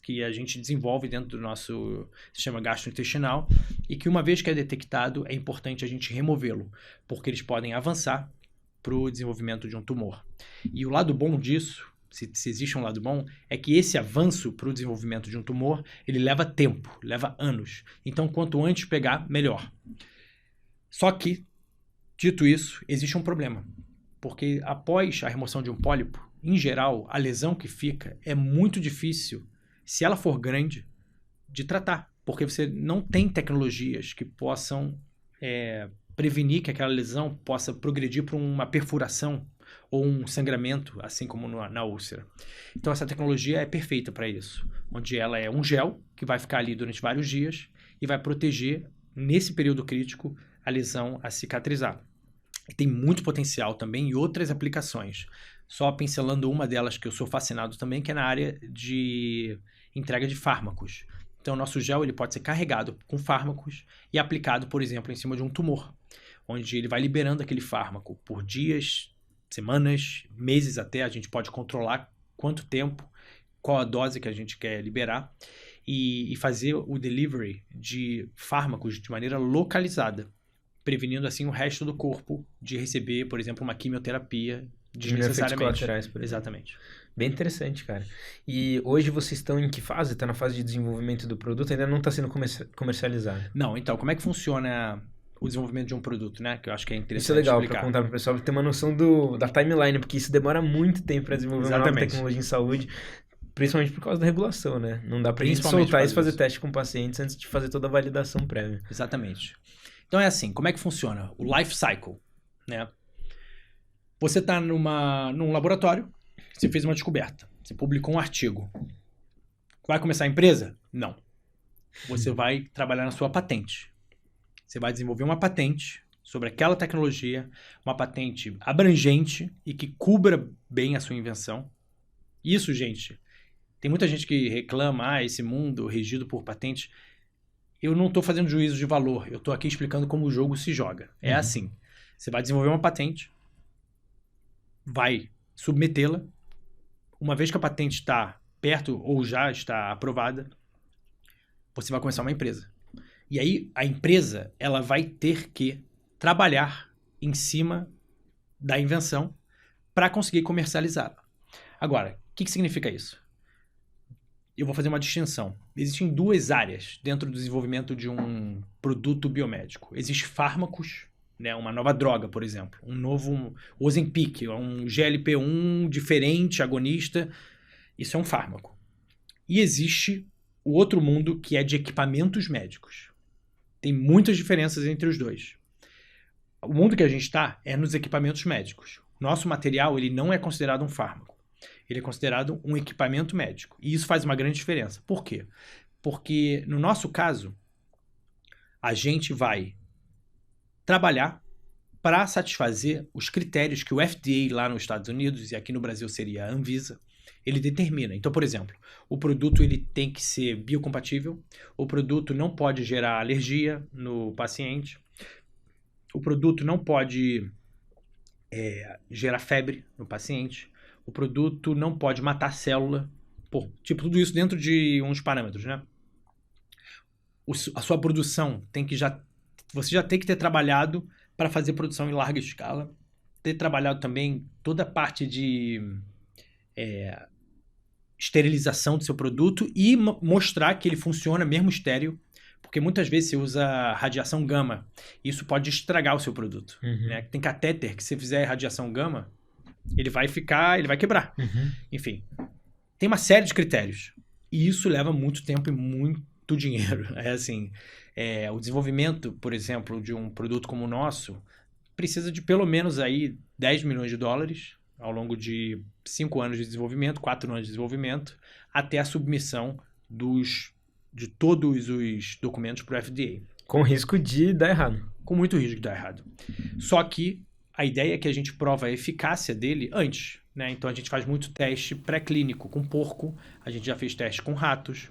que a gente desenvolve dentro do nosso sistema gastrointestinal e que, uma vez que é detectado, é importante a gente removê-lo, porque eles podem avançar para o desenvolvimento de um tumor. E o lado bom disso, se existe um lado bom, é que esse avanço para o desenvolvimento de um tumor, ele leva tempo, leva anos. Então, quanto antes pegar, melhor. Só que, dito isso, existe um problema, porque após a remoção de um pólipo, em geral, a lesão que fica é muito difícil, se ela for grande, de tratar. Porque você não tem tecnologias que possam prevenir que aquela lesão possa progredir para uma perfuração ou um sangramento, assim como na úlcera. Então, essa tecnologia é perfeita para isso, onde ela é um gel que vai ficar ali durante vários dias e vai proteger, nesse período crítico, a lesão a cicatrizar. E tem muito potencial também em outras aplicações. Só pincelando uma delas que eu sou fascinado também, que é na área de entrega de fármacos. Então, o nosso gel ele pode ser carregado com fármacos e aplicado, por exemplo, em cima de um tumor, onde ele vai liberando aquele fármaco por dias, semanas, meses até. A gente pode controlar quanto tempo, qual a dose que a gente quer liberar e fazer o delivery de fármacos de maneira localizada, prevenindo assim o resto do corpo de receber, por exemplo, uma quimioterapia desnecessariamente. Exatamente. Bem interessante, cara. E hoje vocês estão em que fase? Está na fase de desenvolvimento do produto? Ainda não está sendo comercializado? Não, então, como é que funciona o desenvolvimento de um produto, né? Que eu acho que é interessante isso é legal para contar para o pessoal ter uma noção da timeline, porque isso demora muito tempo para desenvolver uma nova tecnologia em saúde, principalmente por causa da regulação, né? Não dá para gente soltar isso e fazer teste com pacientes antes de fazer toda a validação prévia. Exatamente. Então é assim, como é que funciona? O life cycle, né? Você está num laboratório, você fez uma descoberta, você publicou um artigo. Vai começar a empresa? Não. Você vai trabalhar na sua patente. Você vai desenvolver uma patente sobre aquela tecnologia, uma patente abrangente e que cubra bem a sua invenção. Isso, gente, tem muita gente que reclama, esse mundo regido por patente. Eu não estou fazendo juízo de valor, eu estou aqui explicando como o jogo se joga. É assim, você vai desenvolver uma patente, vai submetê-la, uma vez que a patente está perto ou já está aprovada, você vai começar uma empresa. E aí a empresa ela vai ter que trabalhar em cima da invenção para conseguir comercializá-la. Agora, o que significa isso? Eu vou fazer uma distinção. Existem duas áreas dentro do desenvolvimento de um produto biomédico. Existem fármacos, né? Uma nova droga, por exemplo. Um novo Ozempic, um GLP-1 diferente, agonista. Isso é um fármaco. E existe o outro mundo que é de equipamentos médicos. Tem muitas diferenças entre os dois. O mundo que a gente está é nos equipamentos médicos. Nosso material ele não é considerado um fármaco. Ele é considerado um equipamento médico. E isso faz uma grande diferença. Por quê? Porque, no nosso caso, a gente vai trabalhar para satisfazer os critérios que o FDA lá nos Estados Unidos, e aqui no Brasil seria a Anvisa, ele determina. Então, por exemplo, o produto ele tem que ser biocompatível, o produto não pode gerar alergia no paciente, o produto não pode gerar febre no paciente, o produto não pode matar célula, tipo, tudo isso dentro de uns parâmetros, né? A sua produção você já tem que ter trabalhado para fazer produção em larga escala, ter trabalhado também toda a parte de esterilização do seu produto e mostrar que ele funciona mesmo estéril, porque muitas vezes você usa radiação gama, e isso pode estragar o seu produto. Né? Tem catéter que se fizer radiação gama, ele vai quebrar. Enfim, tem uma série de critérios. E isso leva muito tempo e muito dinheiro. O desenvolvimento, por exemplo, de um produto como o nosso, precisa de pelo menos aí 10 milhões de dólares ao longo de 5 anos de desenvolvimento, 4 anos de desenvolvimento, até a submissão de todos os documentos para o FDA. Com risco de dar errado. Com muito risco de dar errado. Só que a ideia é que a gente prova a eficácia dele antes, né? Então a gente faz muito teste pré-clínico com porco, a gente já fez teste com ratos,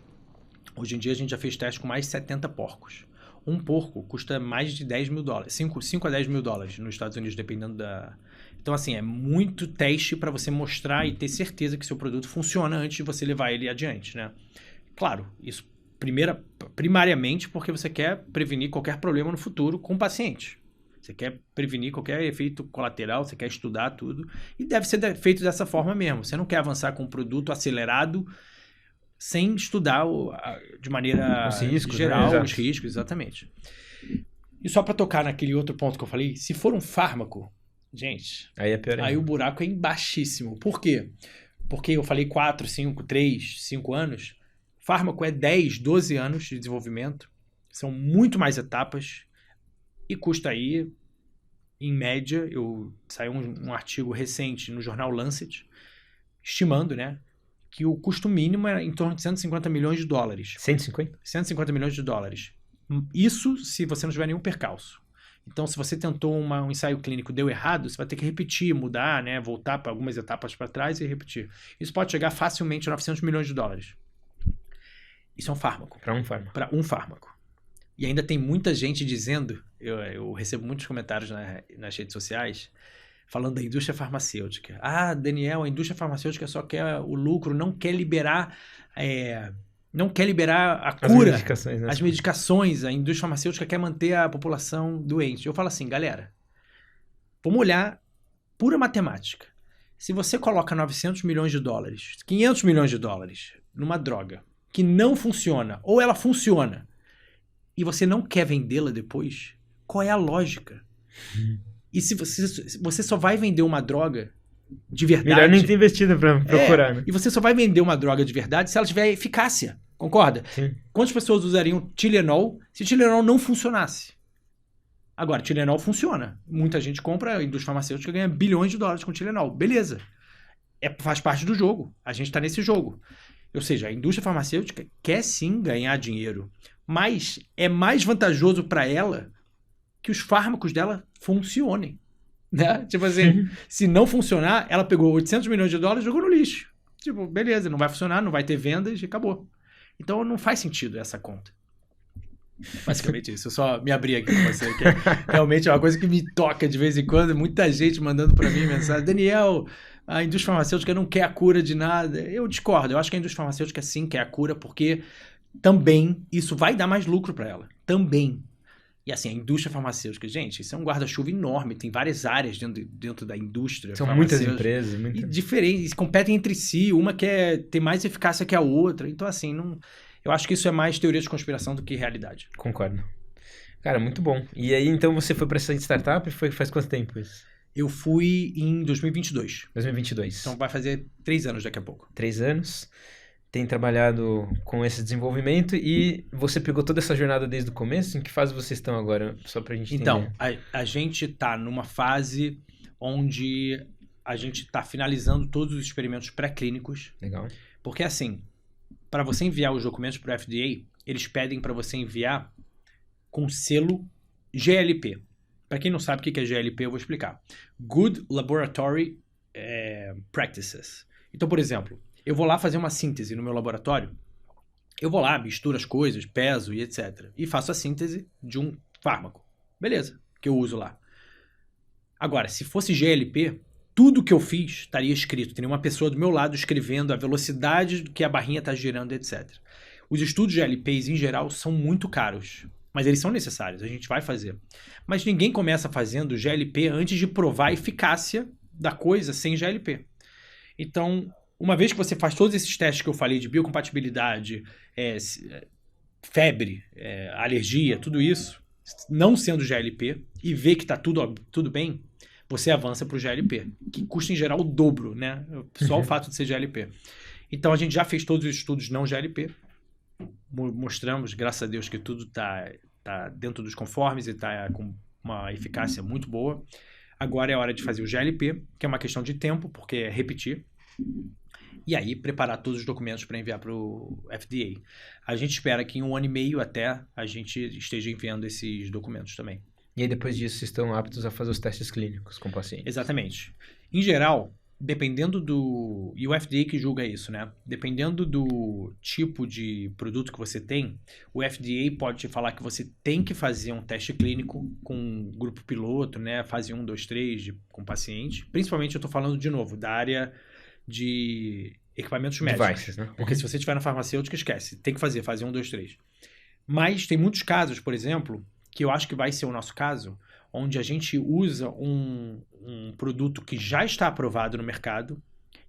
hoje em dia a gente já fez teste com mais de 70 porcos. Um porco custa mais de 10 mil dólares, 5 a 10 mil dólares nos Estados Unidos, dependendo da... Então, assim, é muito teste para você mostrar e ter certeza que seu produto funciona antes de você levar ele adiante, né? Claro, isso primariamente porque você quer prevenir qualquer problema no futuro com o paciente. Você quer prevenir qualquer efeito colateral, você quer estudar tudo. E deve ser feito dessa forma mesmo. Você não quer avançar com um produto acelerado sem estudar de maneira geral, né? Os riscos, exatamente. E só para tocar naquele outro ponto que eu falei, se for um fármaco, gente, aí é pior ainda. Aí o buraco é embaixíssimo. Por quê? Porque eu falei 4, 5, 3, 5 anos. Fármaco é 10, 12 anos de desenvolvimento. São muito mais etapas. E custa aí, em média, saiu um artigo recente no jornal Lancet, estimando, né, que o custo mínimo é em torno de 150 milhões de dólares. 150? 150 milhões de dólares. Isso se você não tiver nenhum percalço. Então, se você tentou um ensaio clínico, deu errado, você vai ter que repetir, mudar, né, voltar para algumas etapas para trás e repetir. Isso pode chegar facilmente a 900 milhões de dólares. Isso é um fármaco. Para um fármaco. Para um fármaco. E ainda tem muita gente dizendo, eu recebo muitos comentários nas redes sociais, falando da indústria farmacêutica. Ah, Daniel, a indústria farmacêutica só quer o lucro, não quer liberar a cura, as medicações. A indústria farmacêutica quer manter a população doente. Eu falo assim, galera, vamos olhar pura matemática. Se você coloca 900 milhões de dólares, 500 milhões de dólares numa droga que não funciona, ou ela funciona, e você não quer vendê-la depois, qual é a lógica? E se você só vai vender uma droga de verdade... Melhor nem ter investido pra procurar, né? E você só vai vender uma droga de verdade se ela tiver eficácia, concorda? Sim. Quantas pessoas usariam Tylenol se Tylenol não funcionasse? Agora, Tylenol funciona. Muita gente compra, a indústria farmacêutica ganha bilhões de dólares com Tylenol. Beleza. Faz parte do jogo. A gente tá nesse jogo. Ou seja, a indústria farmacêutica quer sim ganhar dinheiro, mas é mais vantajoso para ela que os fármacos dela funcionem, né? Tipo assim, se não funcionar, ela pegou 800 milhões de dólares e jogou no lixo. Tipo, beleza, não vai funcionar, não vai ter vendas e acabou. Então não faz sentido essa conta. Basicamente isso. Eu só me abri aqui com você, que realmente é uma coisa que me toca de vez em quando. Muita gente mandando para mim mensagem: Daniel, a indústria farmacêutica não quer a cura de nada. Eu discordo. Eu acho que a indústria farmacêutica sim quer a cura, porque também isso vai dar mais lucro para ela. Também. E assim, a indústria farmacêutica, gente, isso é um guarda-chuva enorme. Tem várias áreas dentro da indústria. São muitas empresas. E diferentes, competem entre si. Uma quer ter mais eficácia que a outra. Então, assim, não... Eu acho que isso é mais teoria de conspiração do que realidade. Concordo. Cara, muito bom. E aí, então, você foi para essa startup? Faz quanto tempo isso? Eu fui em 2022. 2022. Então vai fazer 3 anos daqui a pouco. 3 anos. Tem trabalhado com esse desenvolvimento e você pegou toda essa jornada desde o começo? Em que fase vocês estão agora? Só pra gente entender. Então, a gente tá numa fase onde a gente tá finalizando todos os experimentos pré-clínicos. Legal. Porque assim, para você enviar os documentos para o FDA, eles pedem para você enviar com selo GLP. Para quem não sabe o que é GLP, eu vou explicar. Good Laboratory Practices. Então, por exemplo, eu vou lá fazer uma síntese no meu laboratório, eu vou lá, misturo as coisas, peso e etc. E faço a síntese de um fármaco. Beleza, que eu uso lá. Agora, se fosse GLP... Tudo que eu fiz estaria escrito. Teria uma pessoa do meu lado escrevendo a velocidade que a barrinha está girando, etc. Os estudos de LPs, em geral, são muito caros. Mas eles são necessários, a gente vai fazer. Mas ninguém começa fazendo GLP antes de provar a eficácia da coisa sem GLP. Então, uma vez que você faz todos esses testes que eu falei de biocompatibilidade, febre, alergia, tudo isso, não sendo GLP, e vê que está tudo bem, você avança para o GLP, que custa em geral o dobro, né? Só o fato de ser GLP. Então a gente já fez todos os estudos não GLP, mostramos, graças a Deus, que tudo está dentro dos conformes e está com uma eficácia muito boa. Agora é hora de fazer o GLP, que é uma questão de tempo, porque é repetir. E aí preparar todos os documentos para enviar para o FDA. A gente espera que em 1 ano e meio até a gente esteja enviando esses documentos também. E aí depois disso vocês estão aptos a fazer os testes clínicos com pacientes? Exatamente. Em geral, dependendo do... E o FDA que julga isso, né? Dependendo do tipo de produto que você tem, o FDA pode te falar que você tem que fazer um teste clínico com um grupo piloto, né? Fase 1, 2, 3 com paciente. Principalmente eu estou falando de novo da área de equipamentos médicos. Devices, né? Porque se você estiver na farmacêutica, esquece. Tem que fazer fase 1, 2, 3. Mas tem muitos casos, por exemplo... que eu acho que vai ser o nosso caso, onde a gente usa um produto que já está aprovado no mercado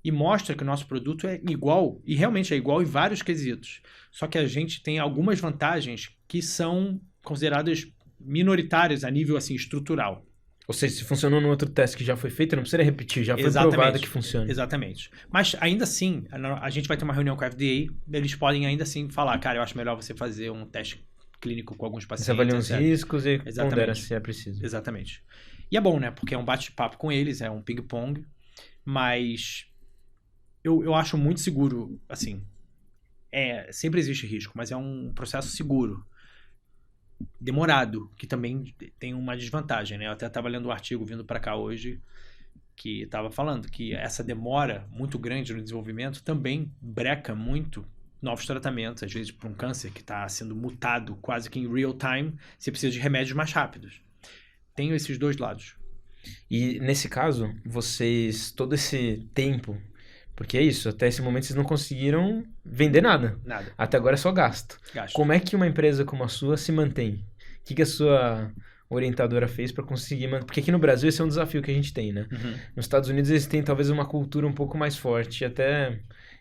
e mostra que o nosso produto é igual, e realmente é igual em vários quesitos. Só que a gente tem algumas vantagens que são consideradas minoritárias a nível assim, estrutural. Ou seja, se funcionou no outro teste que já foi feito, não precisa repetir, já foi provado que funciona. Exatamente. Mas ainda assim, a gente vai ter uma reunião com a FDA, eles podem ainda assim falar, cara, eu acho melhor você fazer um teste clínico com alguns pacientes. Você avalia os riscos e pondera se é preciso. Exatamente. E é bom, né? Porque é um bate-papo com eles, é um ping-pong, mas eu acho muito seguro, assim, sempre existe risco, mas é um processo seguro, demorado, que também tem uma desvantagem, né? Eu até estava lendo um artigo vindo para cá hoje que estava falando que essa demora muito grande no desenvolvimento também breca muito novos tratamentos. Às vezes, para um câncer que está sendo mutado quase que em real time, você precisa de remédios mais rápidos. Tenho esses dois lados. E nesse caso, vocês, todo esse tempo, porque é isso, até esse momento vocês não conseguiram vender nada. Nada. Até agora é só gasto. Gasto. Como é que uma empresa como a sua se mantém? O que a sua orientadora fez para conseguir manter? Porque aqui no Brasil esse é um desafio que a gente tem, né? Uhum. Nos Estados Unidos eles têm talvez uma cultura um pouco mais forte, até,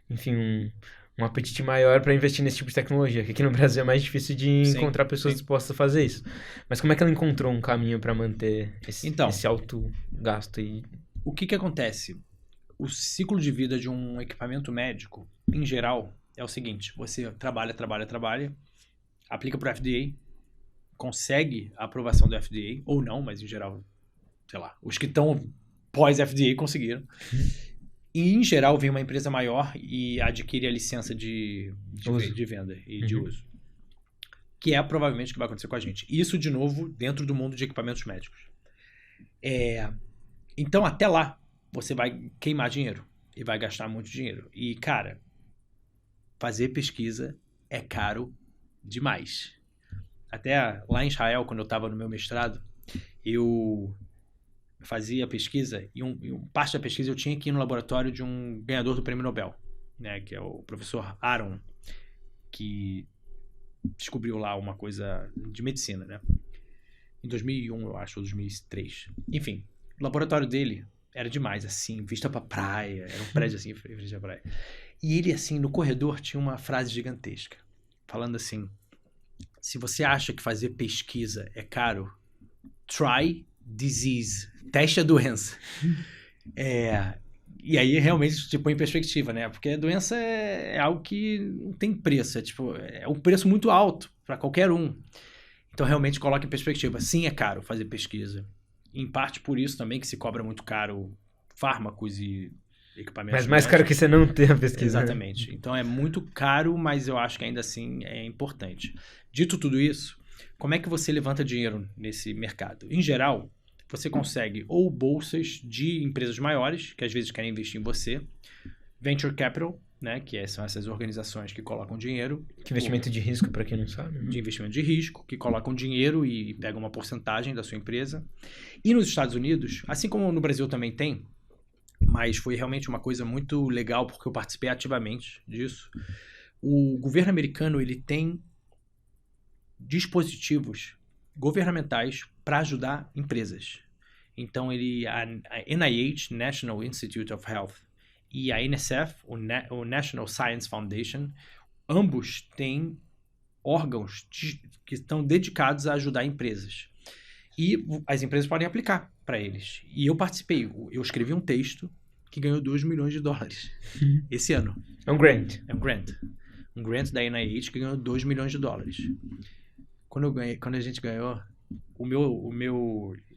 enfim, um apetite maior para investir nesse tipo de tecnologia, que aqui no Brasil é mais difícil de encontrar pessoas dispostas a fazer isso. Mas como é que ela encontrou um caminho para manter esse alto gasto? O que acontece? O ciclo de vida de um equipamento médico, em geral, é o seguinte: você trabalha, aplica para o FDA, consegue a aprovação do FDA, ou não, mas em geral, sei lá, os que estão pós-FDA conseguiram. E, em geral, vem uma empresa maior e adquire a licença de venda e de uso. Que é provavelmente o que vai acontecer com a gente. Isso, de novo, dentro do mundo de equipamentos médicos. Então, até lá, você vai queimar dinheiro e vai gastar muito dinheiro. E, cara, fazer pesquisa é caro demais. Até lá em Israel, quando eu estava no meu mestrado, eu fazia pesquisa e parte da pesquisa eu tinha que ir no laboratório de um ganhador do Prêmio Nobel, né, que é o professor Aaron, que descobriu lá uma coisa de medicina, né? Em 2001, eu acho, ou 2003. Enfim, o laboratório dele era demais, assim, vista pra praia, era um prédio assim, frente à praia. E ele, assim, no corredor tinha uma frase gigantesca, falando assim: se você acha que fazer pesquisa é caro, try disease, teste a doença. E aí realmente te põe em perspectiva, né? Porque a doença é algo que não tem preço, é um preço muito alto para qualquer um. Então realmente coloca em perspectiva. Sim, é caro fazer pesquisa. Em parte por isso também que se cobra muito caro fármacos e equipamentos. Mas mais caro que você não ter a pesquisa. Exatamente. Né? Então é muito caro, mas eu acho que ainda assim é importante. Dito tudo isso, como é que você levanta dinheiro nesse mercado? Em geral, você consegue ou bolsas de empresas maiores, que às vezes querem investir em você, venture capital, né, que são essas organizações que colocam dinheiro. Que investimento de risco, para quem não sabe. Né? De investimento de risco, que colocam dinheiro e pegam uma porcentagem da sua empresa. E nos Estados Unidos, assim como no Brasil também tem, mas foi realmente uma coisa muito legal porque eu participei ativamente disso, o governo americano ele tem dispositivos governamentais para ajudar empresas. Então, a NIH, National Institute of Health, e a NSF, o National Science Foundation, ambos têm órgãos que estão dedicados a ajudar empresas. E as empresas podem aplicar para eles. E eu participei. Eu escrevi um texto que ganhou $2 milhões esse ano. É um grant. É um grant. Um grant da NIH que ganhou $2 milhões. Quando a gente ganhou,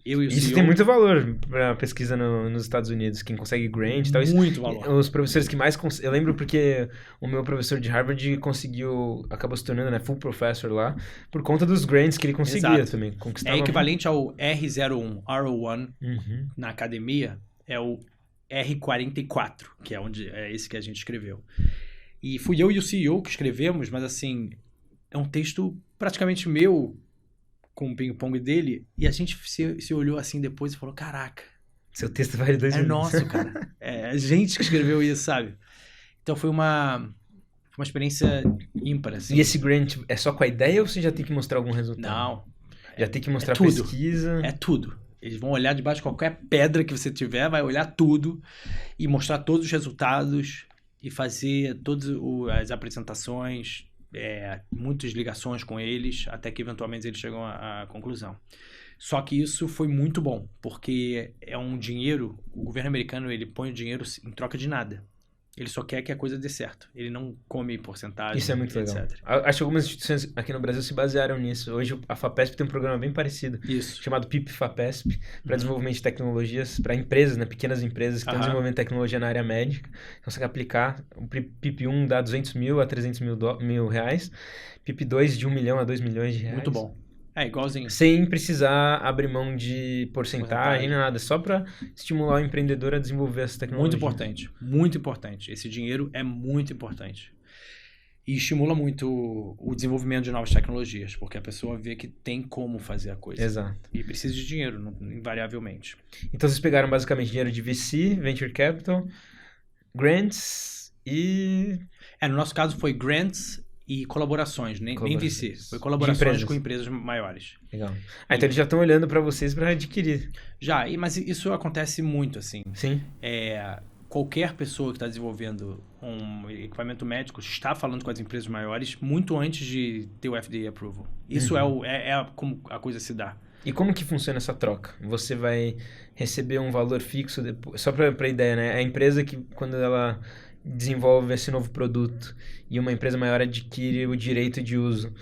eu e o Isso CEO... tem muito valor para pesquisa nos Estados Unidos, quem consegue grant e tal. Muito valor. Os professores que mais... Eu lembro porque o meu professor de Harvard acabou se tornando, né, full professor lá, por conta dos grants que ele conseguia. Exato. Também. É equivalente ao R01, R01 na academia, é o R44, que é esse que a gente escreveu. E fui eu e o CEO que escrevemos, mas assim, é um texto praticamente meu, com o ping-pong dele, e a gente se olhou assim depois e falou, caraca. Seu texto vale 2 milhões. É nosso, cara. É a gente que escreveu isso, sabe? Então foi uma experiência ímpar, assim. E esse grant é só com a ideia ou você já tem que mostrar algum resultado? Não. Já tem que mostrar pesquisa? É tudo. Eles vão olhar debaixo de qualquer pedra que você tiver, vai olhar tudo e mostrar todos os resultados e fazer todas as apresentações, muitas ligações com eles, até que eventualmente eles chegam à conclusão. Só que isso foi muito bom, porque é um dinheiro, o governo americano ele põe o dinheiro em troca de nada. Ele só quer que a coisa dê certo. Ele não come porcentagem, isso é muito etc. legal. Acho que algumas instituições aqui no Brasil se basearam nisso. Hoje a FAPESP tem um programa bem parecido, chamado PIP-FAPESP, para desenvolvimento de tecnologias para empresas, né, pequenas empresas que estão desenvolvendo tecnologia na área médica. Consegue aplicar. O PIP-1 dá 200 mil a 300 mil reais. PIP-2 de 1 milhão a 2 milhões de reais. Muito bom. É igualzinho. Sem precisar abrir mão de porcentagem, nada. Só para estimular o empreendedor a desenvolver essa tecnologia. Muito importante. Muito importante. Esse dinheiro é muito importante. E estimula muito o desenvolvimento de novas tecnologias, porque a pessoa vê que tem como fazer a coisa. Exato. E precisa de dinheiro, invariavelmente. Então vocês pegaram basicamente dinheiro de VC, Venture Capital, grants e... No nosso caso foi grants e colaborações, nem VC. Foi De colaborações empresas. com empresas maiores. Legal. Então eles já estão olhando para vocês para adquirir. Já, mas isso acontece muito, assim. Sim. Qualquer pessoa que está desenvolvendo um equipamento médico está falando com as empresas maiores muito antes de ter o FDA approval. Isso é como a coisa se dá. E como que funciona essa troca? Você vai receber um valor fixo depois? Só para ideia, né? A empresa que, quando ela desenvolve esse novo produto e uma empresa maior adquire o direito de uso,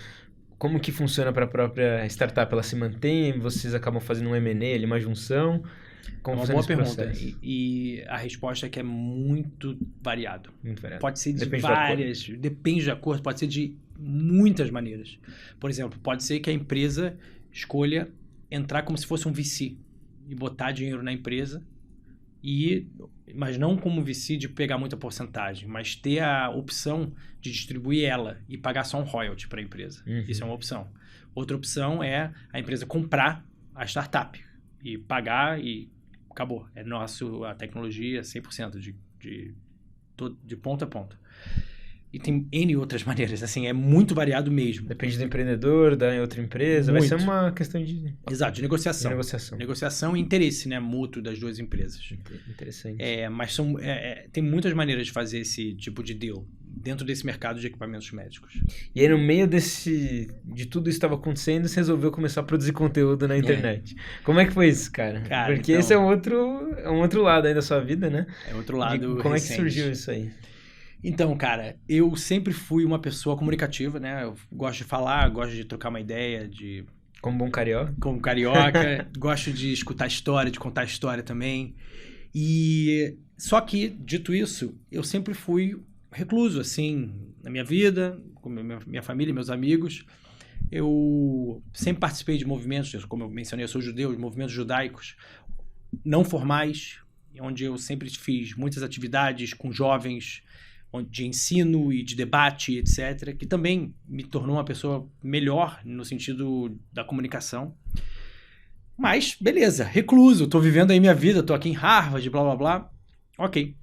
como que funciona para a própria startup? Ela se mantém? Vocês acabam fazendo um M&A, ali, uma junção? Como Uma funciona boa esse pergunta. processo? E a resposta é que é muito variado. Muito variado. Pode ser de Depende do várias, depende de acordo, pode ser de muitas maneiras. Por exemplo, pode ser que a empresa escolha entrar como se fosse um VC e botar dinheiro na empresa, mas não como VC de pegar muita porcentagem, mas ter a opção de distribuir ela e pagar só um royalty para a empresa. Isso é uma opção. Outra opção é a empresa comprar a startup e pagar e acabou. É nosso, a tecnologia 100% de ponta a ponta. E tem N outras maneiras, assim, é muito variado mesmo. Depende do empreendedor, da outra empresa. Muito. Vai ser uma questão de... Exato, de negociação. negociação. Negociação e interesse, né, mútuo das duas empresas. Interessante. Mas tem muitas maneiras de fazer esse tipo de deal dentro desse mercado de equipamentos médicos. E aí, no meio de tudo isso estava acontecendo, você resolveu começar a produzir conteúdo na internet. Como é que foi isso, cara? Porque então, esse é um outro lado aí da sua vida, né? É outro lado Como recente. é que surgiu isso aí? Então, cara, eu sempre fui uma pessoa comunicativa, né? Eu gosto de falar, gosto de trocar uma ideia, Como bom carioca? Como carioca, gosto de escutar história, de contar história também. Só que, dito isso, eu sempre fui recluso, assim, na minha vida, com minha família e meus amigos. Eu sempre participei de movimentos, como eu mencionei, eu sou judeu, de movimentos judaicos não formais, onde eu sempre fiz muitas atividades com jovens, de ensino e de debate, etc., que também me tornou uma pessoa melhor no sentido da comunicação. Mas, beleza, recluso, tô vivendo aí minha vida, tô aqui em Harvard, blá, blá, blá. Ok.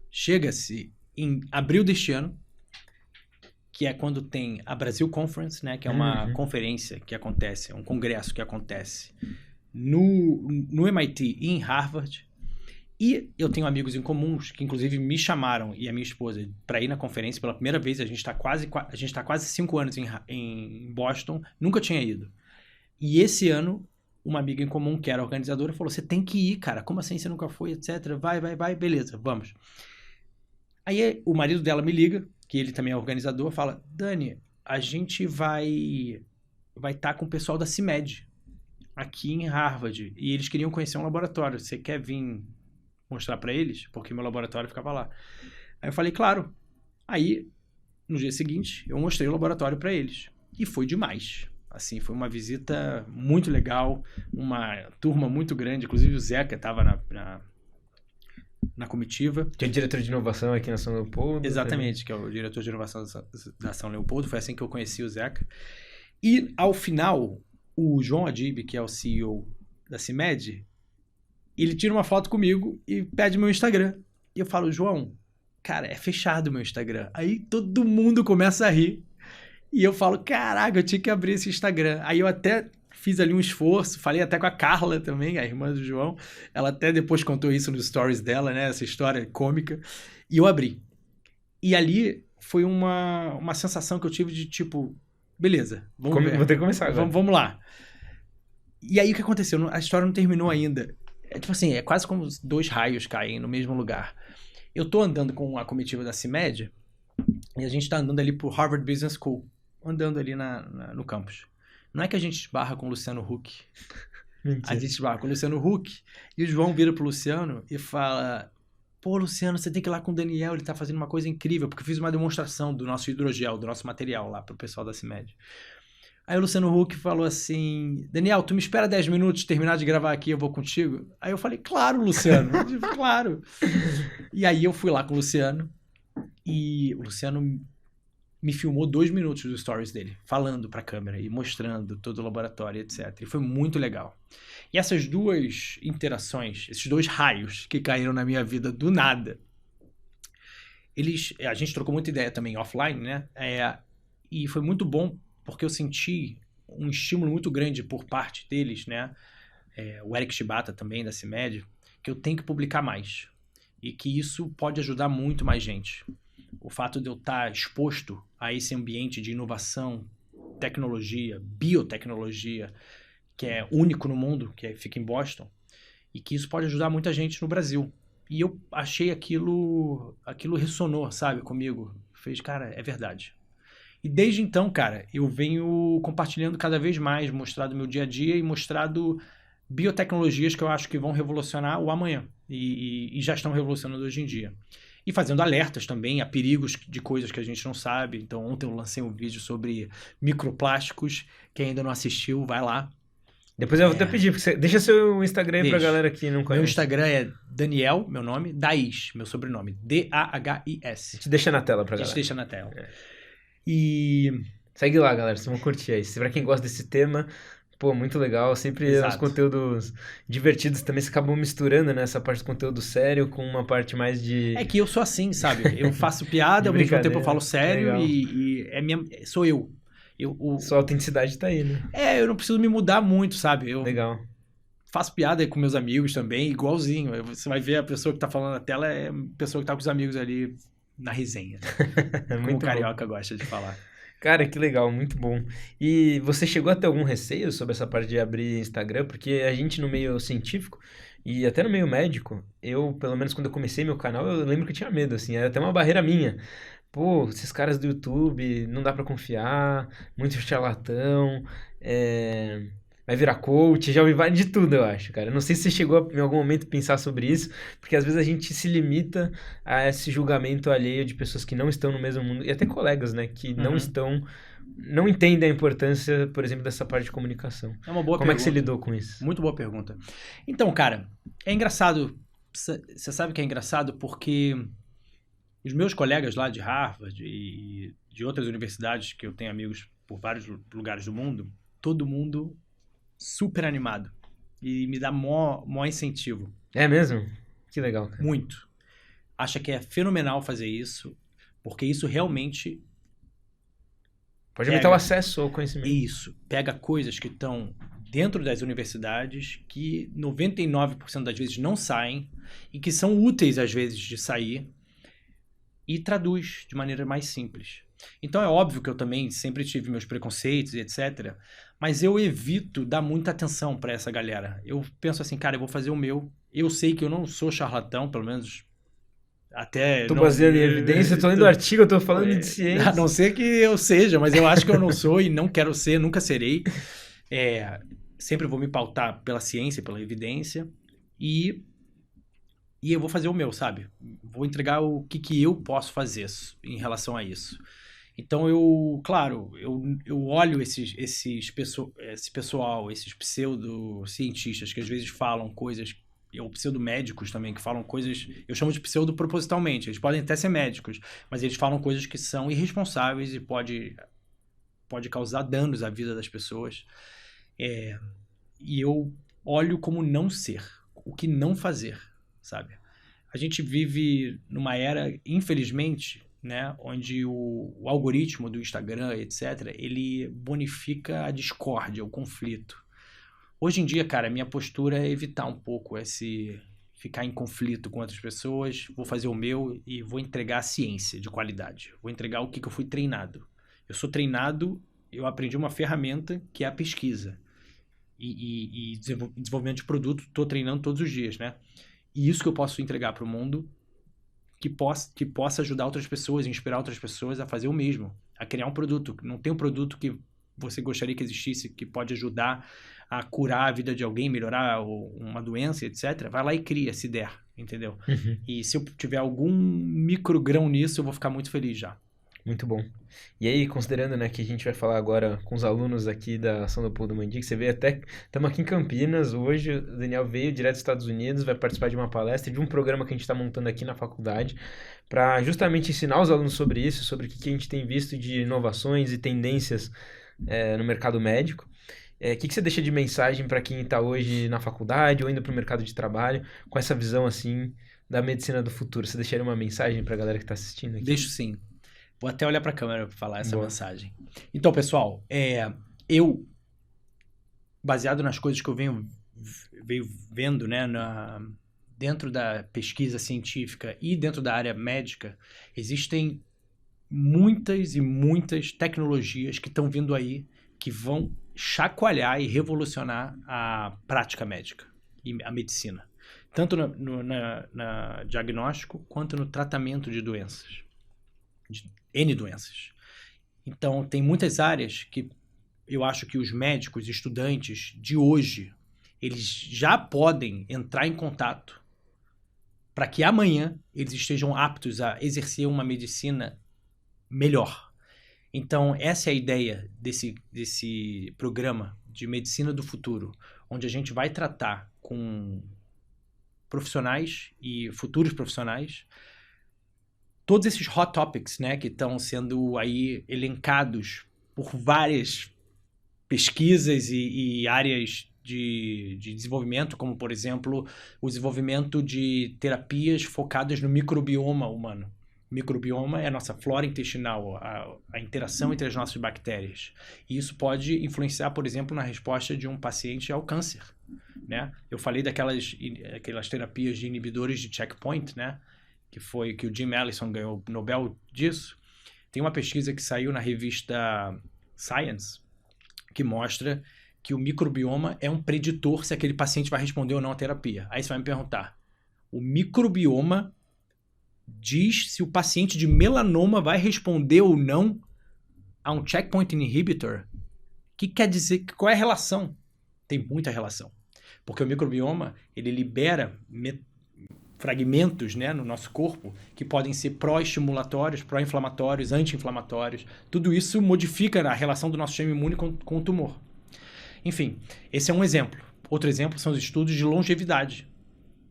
Chega-se em abril deste ano, que é quando tem a Brasil Conference, né, que é uma conferência que acontece, um congresso que acontece no MIT e em Harvard. E eu tenho amigos em comuns que, inclusive, me chamaram e a minha esposa para ir na conferência pela primeira vez. A gente está quase 5 anos em Boston, nunca tinha ido. E esse ano, uma amiga em comum, que era organizadora, falou, você tem que ir, cara. Como assim você nunca foi, etc. Vai, beleza, vamos. Aí o marido dela me liga, que ele também é organizador, fala, Dani, a gente vai estar com o pessoal da CIMED aqui em Harvard. E eles queriam conhecer um laboratório. Você quer vir mostrar para eles, porque meu laboratório ficava lá. Aí eu falei, claro. Aí, no dia seguinte, eu mostrei o laboratório para eles. E foi demais. Assim, foi uma visita muito legal, uma turma muito grande, inclusive o Zeca estava na comitiva. Que é o diretor de inovação aqui na São Leopoldo. Exatamente, que é o diretor de inovação da São Leopoldo. Foi assim que eu conheci o Zeca. E, ao final, o João Adib, que é o CEO da CIMED, ele tira uma foto comigo e pede meu Instagram. E eu falo, João, cara, é fechado o meu Instagram. Aí todo mundo começa a rir. E eu falo, caraca, eu tinha que abrir esse Instagram. Aí eu até fiz ali um esforço, falei até com a Carla também, a irmã do João. Ela até depois contou isso nos stories dela, né? Essa história cômica. E eu abri. E ali foi uma sensação que eu tive de tipo, beleza, vamos ver. Vou ter que começar agora. Vamos lá. E aí o que aconteceu? A história não terminou ainda. É tipo assim, é quase como 2 raios caem no mesmo lugar. Eu tô andando com a comitiva da CIMED e a gente tá andando ali pro Harvard Business School, andando ali no campus. Não é que a gente esbarra com o Luciano Huck. Mentira. A gente esbarra com o Luciano Huck e o João vira pro Luciano e fala, pô, Luciano, você tem que ir lá com o Daniel, ele tá fazendo uma coisa incrível, porque eu fiz uma demonstração do nosso hidrogel, do nosso material lá pro pessoal da CIMED. Aí o Luciano Huck falou assim, Daniel, tu me espera 10 minutos, terminar de gravar aqui, eu vou contigo? Aí eu falei, claro, Luciano, claro. E aí eu fui lá com o Luciano, e o Luciano me filmou 2 minutos dos stories dele, falando pra câmera e mostrando todo o laboratório, etc. E foi muito legal. E essas 2 interações, esses 2 raios que caíram na minha vida do nada, a gente trocou muita ideia também offline, né? E foi muito bom porque eu senti um estímulo muito grande por parte deles, né? O Eric Shibata também, da CIMED, que eu tenho que publicar mais. E que isso pode ajudar muito mais gente. O fato de eu estar exposto a esse ambiente de inovação, tecnologia, biotecnologia, que é único no mundo, fica em Boston, e que isso pode ajudar muita gente no Brasil. E eu achei aquilo ressonou, sabe, comigo. Fez, cara, é verdade. E desde então, cara, eu venho compartilhando cada vez mais, mostrado meu dia a dia e mostrado biotecnologias que eu acho que vão revolucionar o amanhã. E já estão revolucionando hoje em dia. E fazendo alertas também a perigos de coisas que a gente não sabe. Então, ontem eu lancei um vídeo sobre microplásticos. Quem ainda não assistiu, vai lá. Depois eu vou até pedir, deixa seu Instagram aí pra galera que não conhece. Meu Instagram é Daniel, meu nome, Dahis, meu sobrenome, D-A-H-I-S. A gente deixa na tela pra galera. A gente deixa na tela. E... segue lá, galera, vocês vão curtir aí. Pra quem gosta desse tema, pô, muito legal. Sempre os conteúdos divertidos também se acabam misturando, né? Essa parte do conteúdo sério com uma parte mais de... É que eu sou assim, sabe? Eu faço piada, ao mesmo tempo eu falo sério sou eu. Sua autenticidade tá aí, né? Eu não preciso me mudar muito, sabe? Legal. Faço piada com meus amigos também, igualzinho. Você vai ver a pessoa que tá falando na tela é a pessoa que tá com os amigos ali na resenha. Como o carioca gosta de falar. Cara, que legal, muito bom. E você chegou a ter algum receio sobre essa parte de abrir Instagram? Porque a gente no meio científico e até no meio médico, eu, pelo menos quando eu comecei meu canal, eu lembro que eu tinha medo, assim, era até uma barreira minha. Pô, esses caras do YouTube, não dá pra confiar, muito charlatão, vai virar coach, já ouvi de tudo, eu acho, cara. Eu não sei se você chegou em algum momento a pensar sobre isso, porque às vezes a gente se limita a esse julgamento alheio de pessoas que não estão no mesmo mundo, e até colegas, né, que não entendem a importância, por exemplo, dessa parte de comunicação. É uma boa pergunta. Como é que você lidou com isso? Muito boa pergunta. Então, cara, é engraçado, você sabe que é engraçado porque... os meus colegas lá de Harvard e de outras universidades, que eu tenho amigos por vários lugares do mundo, todo mundo super animado. E me dá mó incentivo. É mesmo? Que legal, cara. Muito. Acha que é fenomenal fazer isso, porque isso realmente... pode aumentar o acesso ao conhecimento. Isso. Pega coisas que estão dentro das universidades, que 99% das vezes não saem, e que são úteis às vezes de sair, e traduz de maneira mais simples. Então é óbvio que eu também sempre tive meus preconceitos e etc. Mas eu evito dar muita atenção para essa galera. Eu penso assim, cara, eu vou fazer o meu. Eu sei que eu não sou charlatão, pelo menos até... tô baseando em evidência, tô lendo artigo, eu tô falando de ciência. A não ser que eu seja, mas eu acho que eu não sou e não quero ser, nunca serei. Sempre vou me pautar pela ciência, pela evidência. E eu vou fazer o meu, sabe? Vou entregar o que eu posso fazer em relação a isso. Então, eu olho esse pessoal, esses pseudocientistas que às vezes falam coisas, ou pseudomédicos também, que falam coisas, eu chamo de pseudo propositalmente, eles podem até ser médicos, mas eles falam coisas que são irresponsáveis e pode causar danos à vida das pessoas. E eu olho como não ser, o que não fazer. Sabe? A gente vive numa era, infelizmente, né, onde o algoritmo do Instagram, etc., ele bonifica a discórdia, o conflito. Hoje em dia, cara, minha postura é evitar um pouco ficar em conflito com outras pessoas, vou fazer o meu e vou entregar a ciência de qualidade. Vou entregar o que eu fui treinado. Eu sou treinado, eu aprendi uma ferramenta que é a pesquisa. E desenvolvimento de produto, estou treinando todos os dias, né? E isso que eu posso entregar para o mundo, que possa ajudar outras pessoas, inspirar outras pessoas a fazer o mesmo, a criar um produto. Não tem um produto que você gostaria que existisse, que pode ajudar a curar a vida de alguém, melhorar uma doença, etc. Vai lá e cria, se der, entendeu? Uhum. E se eu tiver algum microgrão nisso, eu vou ficar muito feliz já. Muito bom. E aí, considerando, né, que a gente vai falar agora com os alunos aqui da Ação do Povo do Mandique, você veio até, estamos aqui em Campinas hoje, o Daniel veio direto dos Estados Unidos, vai participar de uma palestra, de um programa que a gente está montando aqui na faculdade, para justamente ensinar os alunos sobre isso, sobre o que a gente tem visto de inovações e tendências no mercado médico. O que você deixa de mensagem para quem está hoje na faculdade ou indo para o mercado de trabalho, com essa visão, assim, da medicina do futuro? Você deixaria uma mensagem para a galera que está assistindo aqui? Deixo sim. Vou até olhar para a câmera para falar essa Boa. mensagem. Então, pessoal, eu, baseado nas coisas que eu venho vendo, né, dentro da pesquisa científica e dentro da área médica, existem muitas e muitas tecnologias que estão vindo aí que vão chacoalhar e revolucionar a prática médica e a medicina. Tanto no diagnóstico quanto no tratamento de doenças. De N doenças. Então, tem muitas áreas que eu acho que os médicos, estudantes de hoje, eles já podem entrar em contato para que amanhã eles estejam aptos a exercer uma medicina melhor. Então, essa é a ideia desse programa de medicina do futuro, onde a gente vai tratar com profissionais e futuros profissionais todos esses hot topics, né, que estão sendo aí elencados por várias pesquisas e áreas de desenvolvimento, como, por exemplo, o desenvolvimento de terapias focadas no microbioma humano. O microbioma é a nossa flora intestinal, a interação entre as nossas bactérias. E isso pode influenciar, por exemplo, na resposta de um paciente ao câncer, né? Eu falei daquelas terapias de inibidores de checkpoint, né? Que o Jim Allison ganhou o Nobel disso. Tem uma pesquisa que saiu na revista Science que mostra que o microbioma é um preditor se aquele paciente vai responder ou não à terapia. Aí você vai me perguntar, o microbioma diz se o paciente de melanoma vai responder ou não a um checkpoint inhibitor? O que quer dizer? Qual é a relação? Tem muita relação. Porque o microbioma, ele libera fragmentos, né, no nosso corpo que podem ser pró-estimulatórios, pró-inflamatórios, anti-inflamatórios. Tudo isso modifica a relação do nosso sistema imune com o tumor. Enfim, esse é um exemplo. Outro exemplo são os estudos de longevidade,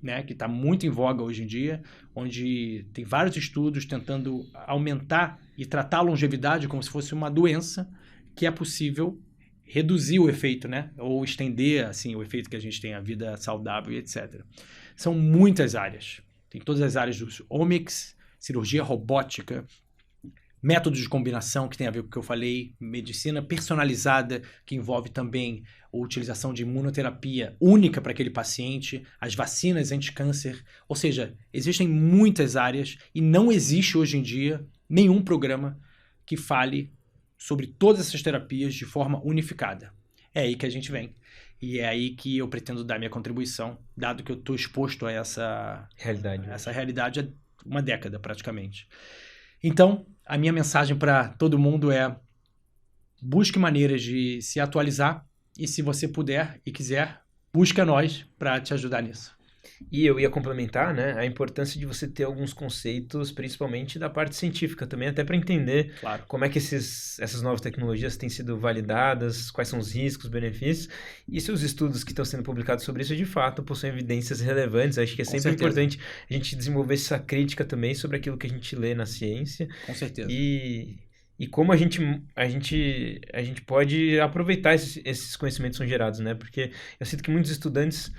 né, que está muito em voga hoje em dia, onde tem vários estudos tentando aumentar e tratar a longevidade como se fosse uma doença que é possível reduzir o efeito, né, ou estender assim, o efeito que a gente tem, a vida saudável e etc. São muitas áreas. Tem todas as áreas dos omics, cirurgia robótica, métodos de combinação, que tem a ver com o que eu falei, medicina personalizada, que envolve também a utilização de imunoterapia única para aquele paciente, as vacinas anti-câncer. Ou seja, existem muitas áreas e não existe hoje em dia nenhum programa que fale sobre todas essas terapias de forma unificada. É aí que a gente vem. E é aí que eu pretendo dar minha contribuição, dado que eu estou exposto a essa realidade há uma década, praticamente. Então, a minha mensagem para todo mundo é: busque maneiras de se atualizar e, se você puder e quiser, busque a nós para te ajudar nisso. E eu ia complementar, né, a importância de você ter alguns conceitos, principalmente da parte científica também, até para entender como é que essas novas tecnologias têm sido validadas, quais são os riscos, os benefícios, e se os estudos que estão sendo publicados sobre isso, de fato, possuem evidências relevantes. Acho que é sempre importante a gente desenvolver essa crítica também sobre aquilo que a gente lê na ciência. Com certeza. E como a gente pode aproveitar esses conhecimentos que são gerados, né? Porque eu sinto que muitos estudantes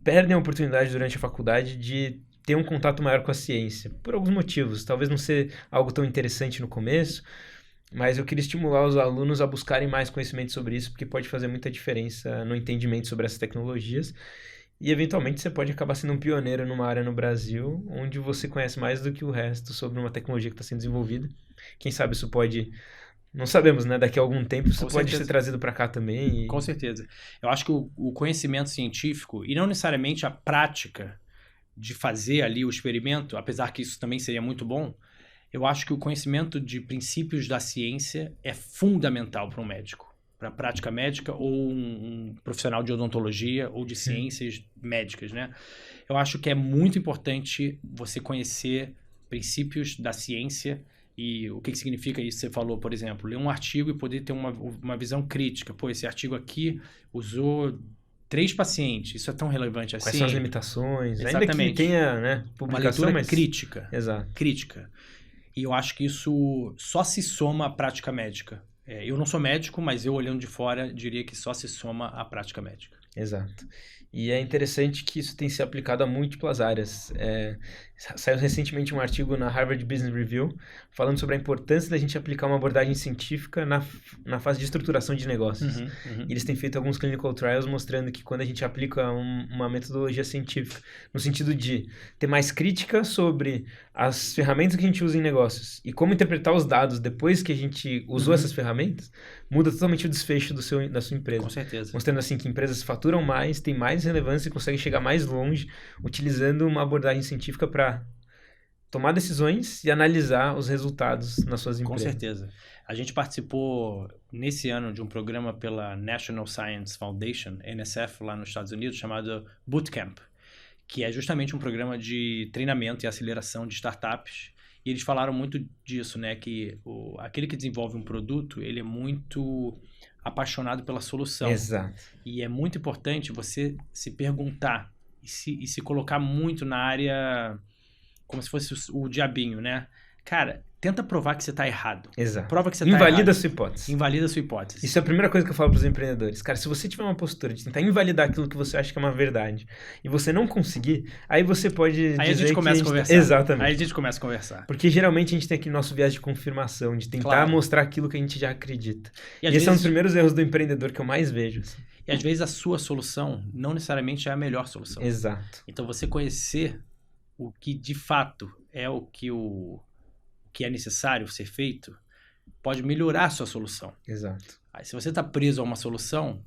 perdem a oportunidade durante a faculdade de ter um contato maior com a ciência, por alguns motivos. Talvez não ser algo tão interessante no começo, mas eu queria estimular os alunos a buscarem mais conhecimento sobre isso, porque pode fazer muita diferença no entendimento sobre essas tecnologias. E, eventualmente, você pode acabar sendo um pioneiro numa área no Brasil, onde você conhece mais do que o resto sobre uma tecnologia que está sendo desenvolvida. Quem sabe isso pode... Não sabemos, né? Daqui a algum tempo isso pode ser trazido para cá também. Com certeza. Eu acho que o conhecimento científico, e não necessariamente a prática de fazer ali o experimento, apesar que isso também seria muito bom, eu acho que o conhecimento de princípios da ciência é fundamental para um médico, para a prática médica ou um profissional de odontologia ou de ciências médicas, né? Eu acho que é muito importante você conhecer princípios da ciência E o que significa isso? Você falou, por exemplo, ler um artigo e poder ter uma visão crítica. Pô, esse artigo aqui usou 3 pacientes. Isso é tão relevante assim? Quais são as limitações? Exatamente. Ainda que tenha, né, publicação, uma leitura mas... crítica. Exato. Crítica. E eu acho que isso só se soma à prática médica. Eu não sou médico, mas eu olhando de fora diria que só se soma à prática médica. Exato. E é interessante que isso tem se aplicado a múltiplas áreas. Saiu recentemente um artigo na Harvard Business Review falando sobre a importância da gente aplicar uma abordagem científica na fase de estruturação de negócios. E eles têm feito alguns clinical trials mostrando que quando a gente aplica uma metodologia científica, no sentido de ter mais crítica sobre as ferramentas que a gente usa em negócios e como interpretar os dados depois que a gente usou essas ferramentas, muda totalmente o desfecho da sua empresa. Com certeza. Mostrando assim que empresas faturam mais, têm mais relevância e conseguem chegar mais longe utilizando uma abordagem científica para tomar decisões e analisar os resultados nas suas empresas. Com certeza. A gente participou nesse ano de um programa pela National Science Foundation, NSF, lá nos Estados Unidos, chamado Bootcamp, que é justamente um programa de treinamento e aceleração de startups. E eles falaram muito disso, né? Que aquele que desenvolve um produto, ele é muito apaixonado pela solução. Exato. E é muito importante você se perguntar e se colocar muito na área como se fosse o diabinho, né? Cara, tenta provar que você tá errado. Exato. Prova que você tá errado. Invalida a sua hipótese. Invalida a sua hipótese. Isso é a primeira coisa que eu falo pros empreendedores. Cara, se você tiver uma postura de tentar invalidar aquilo que você acha que é uma verdade e você não conseguir, aí você pode dizer a gente começa a conversar. Exatamente. Aí a gente começa a conversar. Porque geralmente a gente tem aqui nosso viés de confirmação, de tentar mostrar aquilo que a gente já acredita. E esse é um dos primeiros erros do empreendedor que eu mais vejo. Assim. E às vezes a sua solução não necessariamente é a melhor solução. Exato. Então você conhecer o que de fato é o que é necessário ser feito, pode melhorar a sua solução. Exato. Aí, se você está preso a uma solução,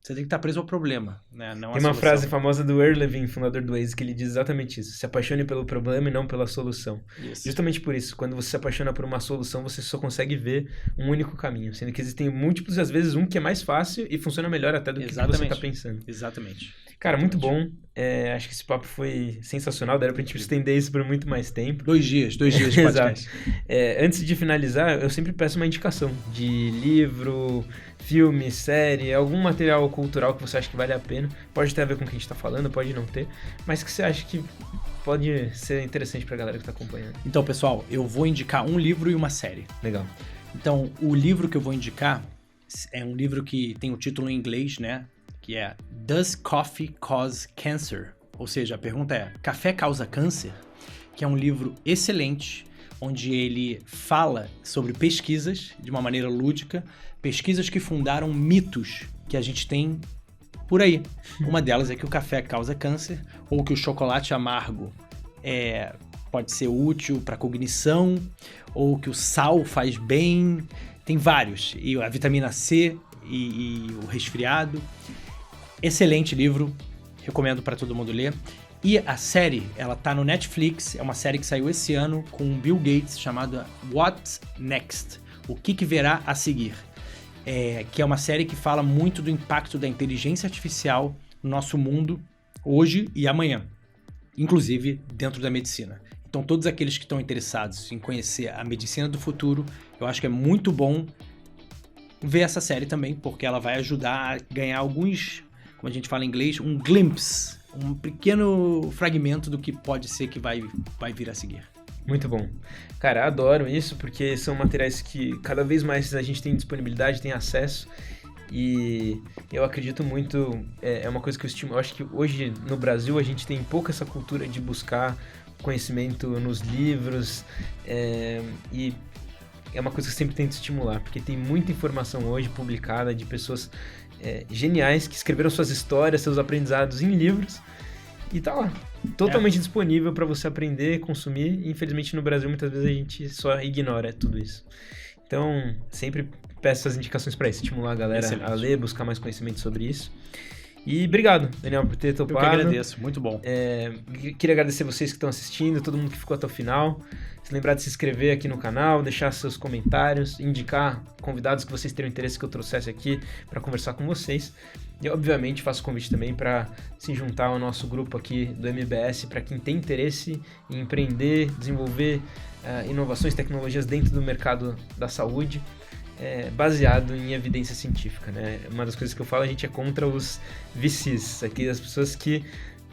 você tem que estar preso ao problema, né? Não tem uma frase famosa do Earl Levine, fundador do Waze, que ele diz exatamente isso. Se apaixone pelo problema e não pela solução. Isso. Justamente por isso, quando você se apaixona por uma solução, você só consegue ver um único caminho. Sendo que existem múltiplos e às vezes um que é mais fácil e funciona melhor até do que você está pensando. Exatamente. Cara, muito bom. Acho que esse papo foi sensacional. Daria pra gente estender isso por muito mais tempo. 2 dias de podcast. Antes de finalizar, eu sempre peço uma indicação de livro, filme, série, algum material cultural que você acha que vale a pena. Pode ter a ver com o que a gente tá falando, pode não ter, mas que você acha que pode ser interessante pra galera que tá acompanhando. Então, pessoal, eu vou indicar um livro e uma série. Legal. Então, o livro que eu vou indicar é um livro que tem o título em inglês, né? Que é Does Coffee Cause Cancer? Ou seja, a pergunta é, café causa câncer? Que é um livro excelente, onde ele fala sobre pesquisas de uma maneira lúdica, pesquisas que fundaram mitos que a gente tem por aí. Uma delas é que o café causa câncer, ou que o chocolate amargo pode ser útil para cognição, ou que o sal faz bem, tem vários. E a vitamina C e o resfriado. Excelente livro, recomendo para todo mundo ler. E a série, ela tá no Netflix, é uma série que saiu esse ano com o Bill Gates, chamada What's Next? O que verá a seguir? Que é uma série que fala muito do impacto da inteligência artificial no nosso mundo, hoje e amanhã, inclusive dentro da medicina. Então, todos aqueles que estão interessados em conhecer a medicina do futuro, eu acho que é muito bom ver essa série também, porque ela vai ajudar a ganhar alguns, como a gente fala em inglês, um glimpse, um pequeno fragmento do que pode ser que vai vir a seguir. Muito bom. Cara, adoro isso, porque são materiais que cada vez mais a gente tem disponibilidade, tem acesso, e eu acredito muito, é uma coisa que eu estimo, eu acho que hoje no Brasil a gente tem pouco essa cultura de buscar conhecimento nos livros, e é uma coisa que eu sempre tento estimular, porque tem muita informação hoje publicada de pessoas geniais que escreveram suas histórias, seus aprendizados em livros e tá lá, totalmente disponível para você aprender, consumir. E, infelizmente no Brasil muitas vezes a gente só ignora tudo isso. Então sempre peço essas indicações para isso, estimular a galera a ler, buscar mais conhecimento sobre isso. E obrigado, Daniel, por ter topado. Eu que agradeço, muito bom. Queria agradecer vocês que estão assistindo, todo mundo que ficou até o final. Se lembrar de se inscrever aqui no canal, deixar seus comentários, indicar convidados que vocês tenham interesse que eu trouxesse aqui para conversar com vocês. E, obviamente, faço convite também para se juntar ao nosso grupo aqui do MBS, para quem tem interesse em empreender, desenvolver inovações, tecnologias dentro do mercado da saúde, baseado em evidência científica, né? Uma das coisas que eu falo, a gente é contra os VCs, aqui as pessoas que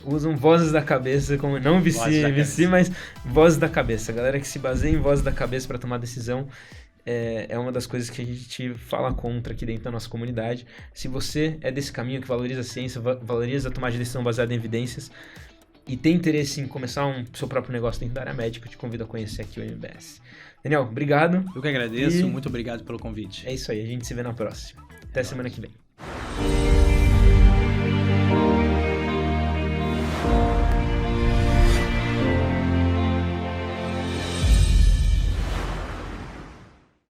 usam vozes da cabeça, como não VC, mas vozes da cabeça. A galera que se baseia em vozes da cabeça para tomar decisão é uma das coisas que a gente fala contra aqui dentro da nossa comunidade. Se você é desse caminho que valoriza a ciência, valoriza a tomada de decisão baseada em evidências e tem interesse em começar seu próprio negócio dentro da área médica, eu te convido a conhecer aqui o MBS. Daniel, obrigado. Eu que agradeço, muito obrigado pelo convite. É isso aí, a gente se vê na próxima. Até semana que vem.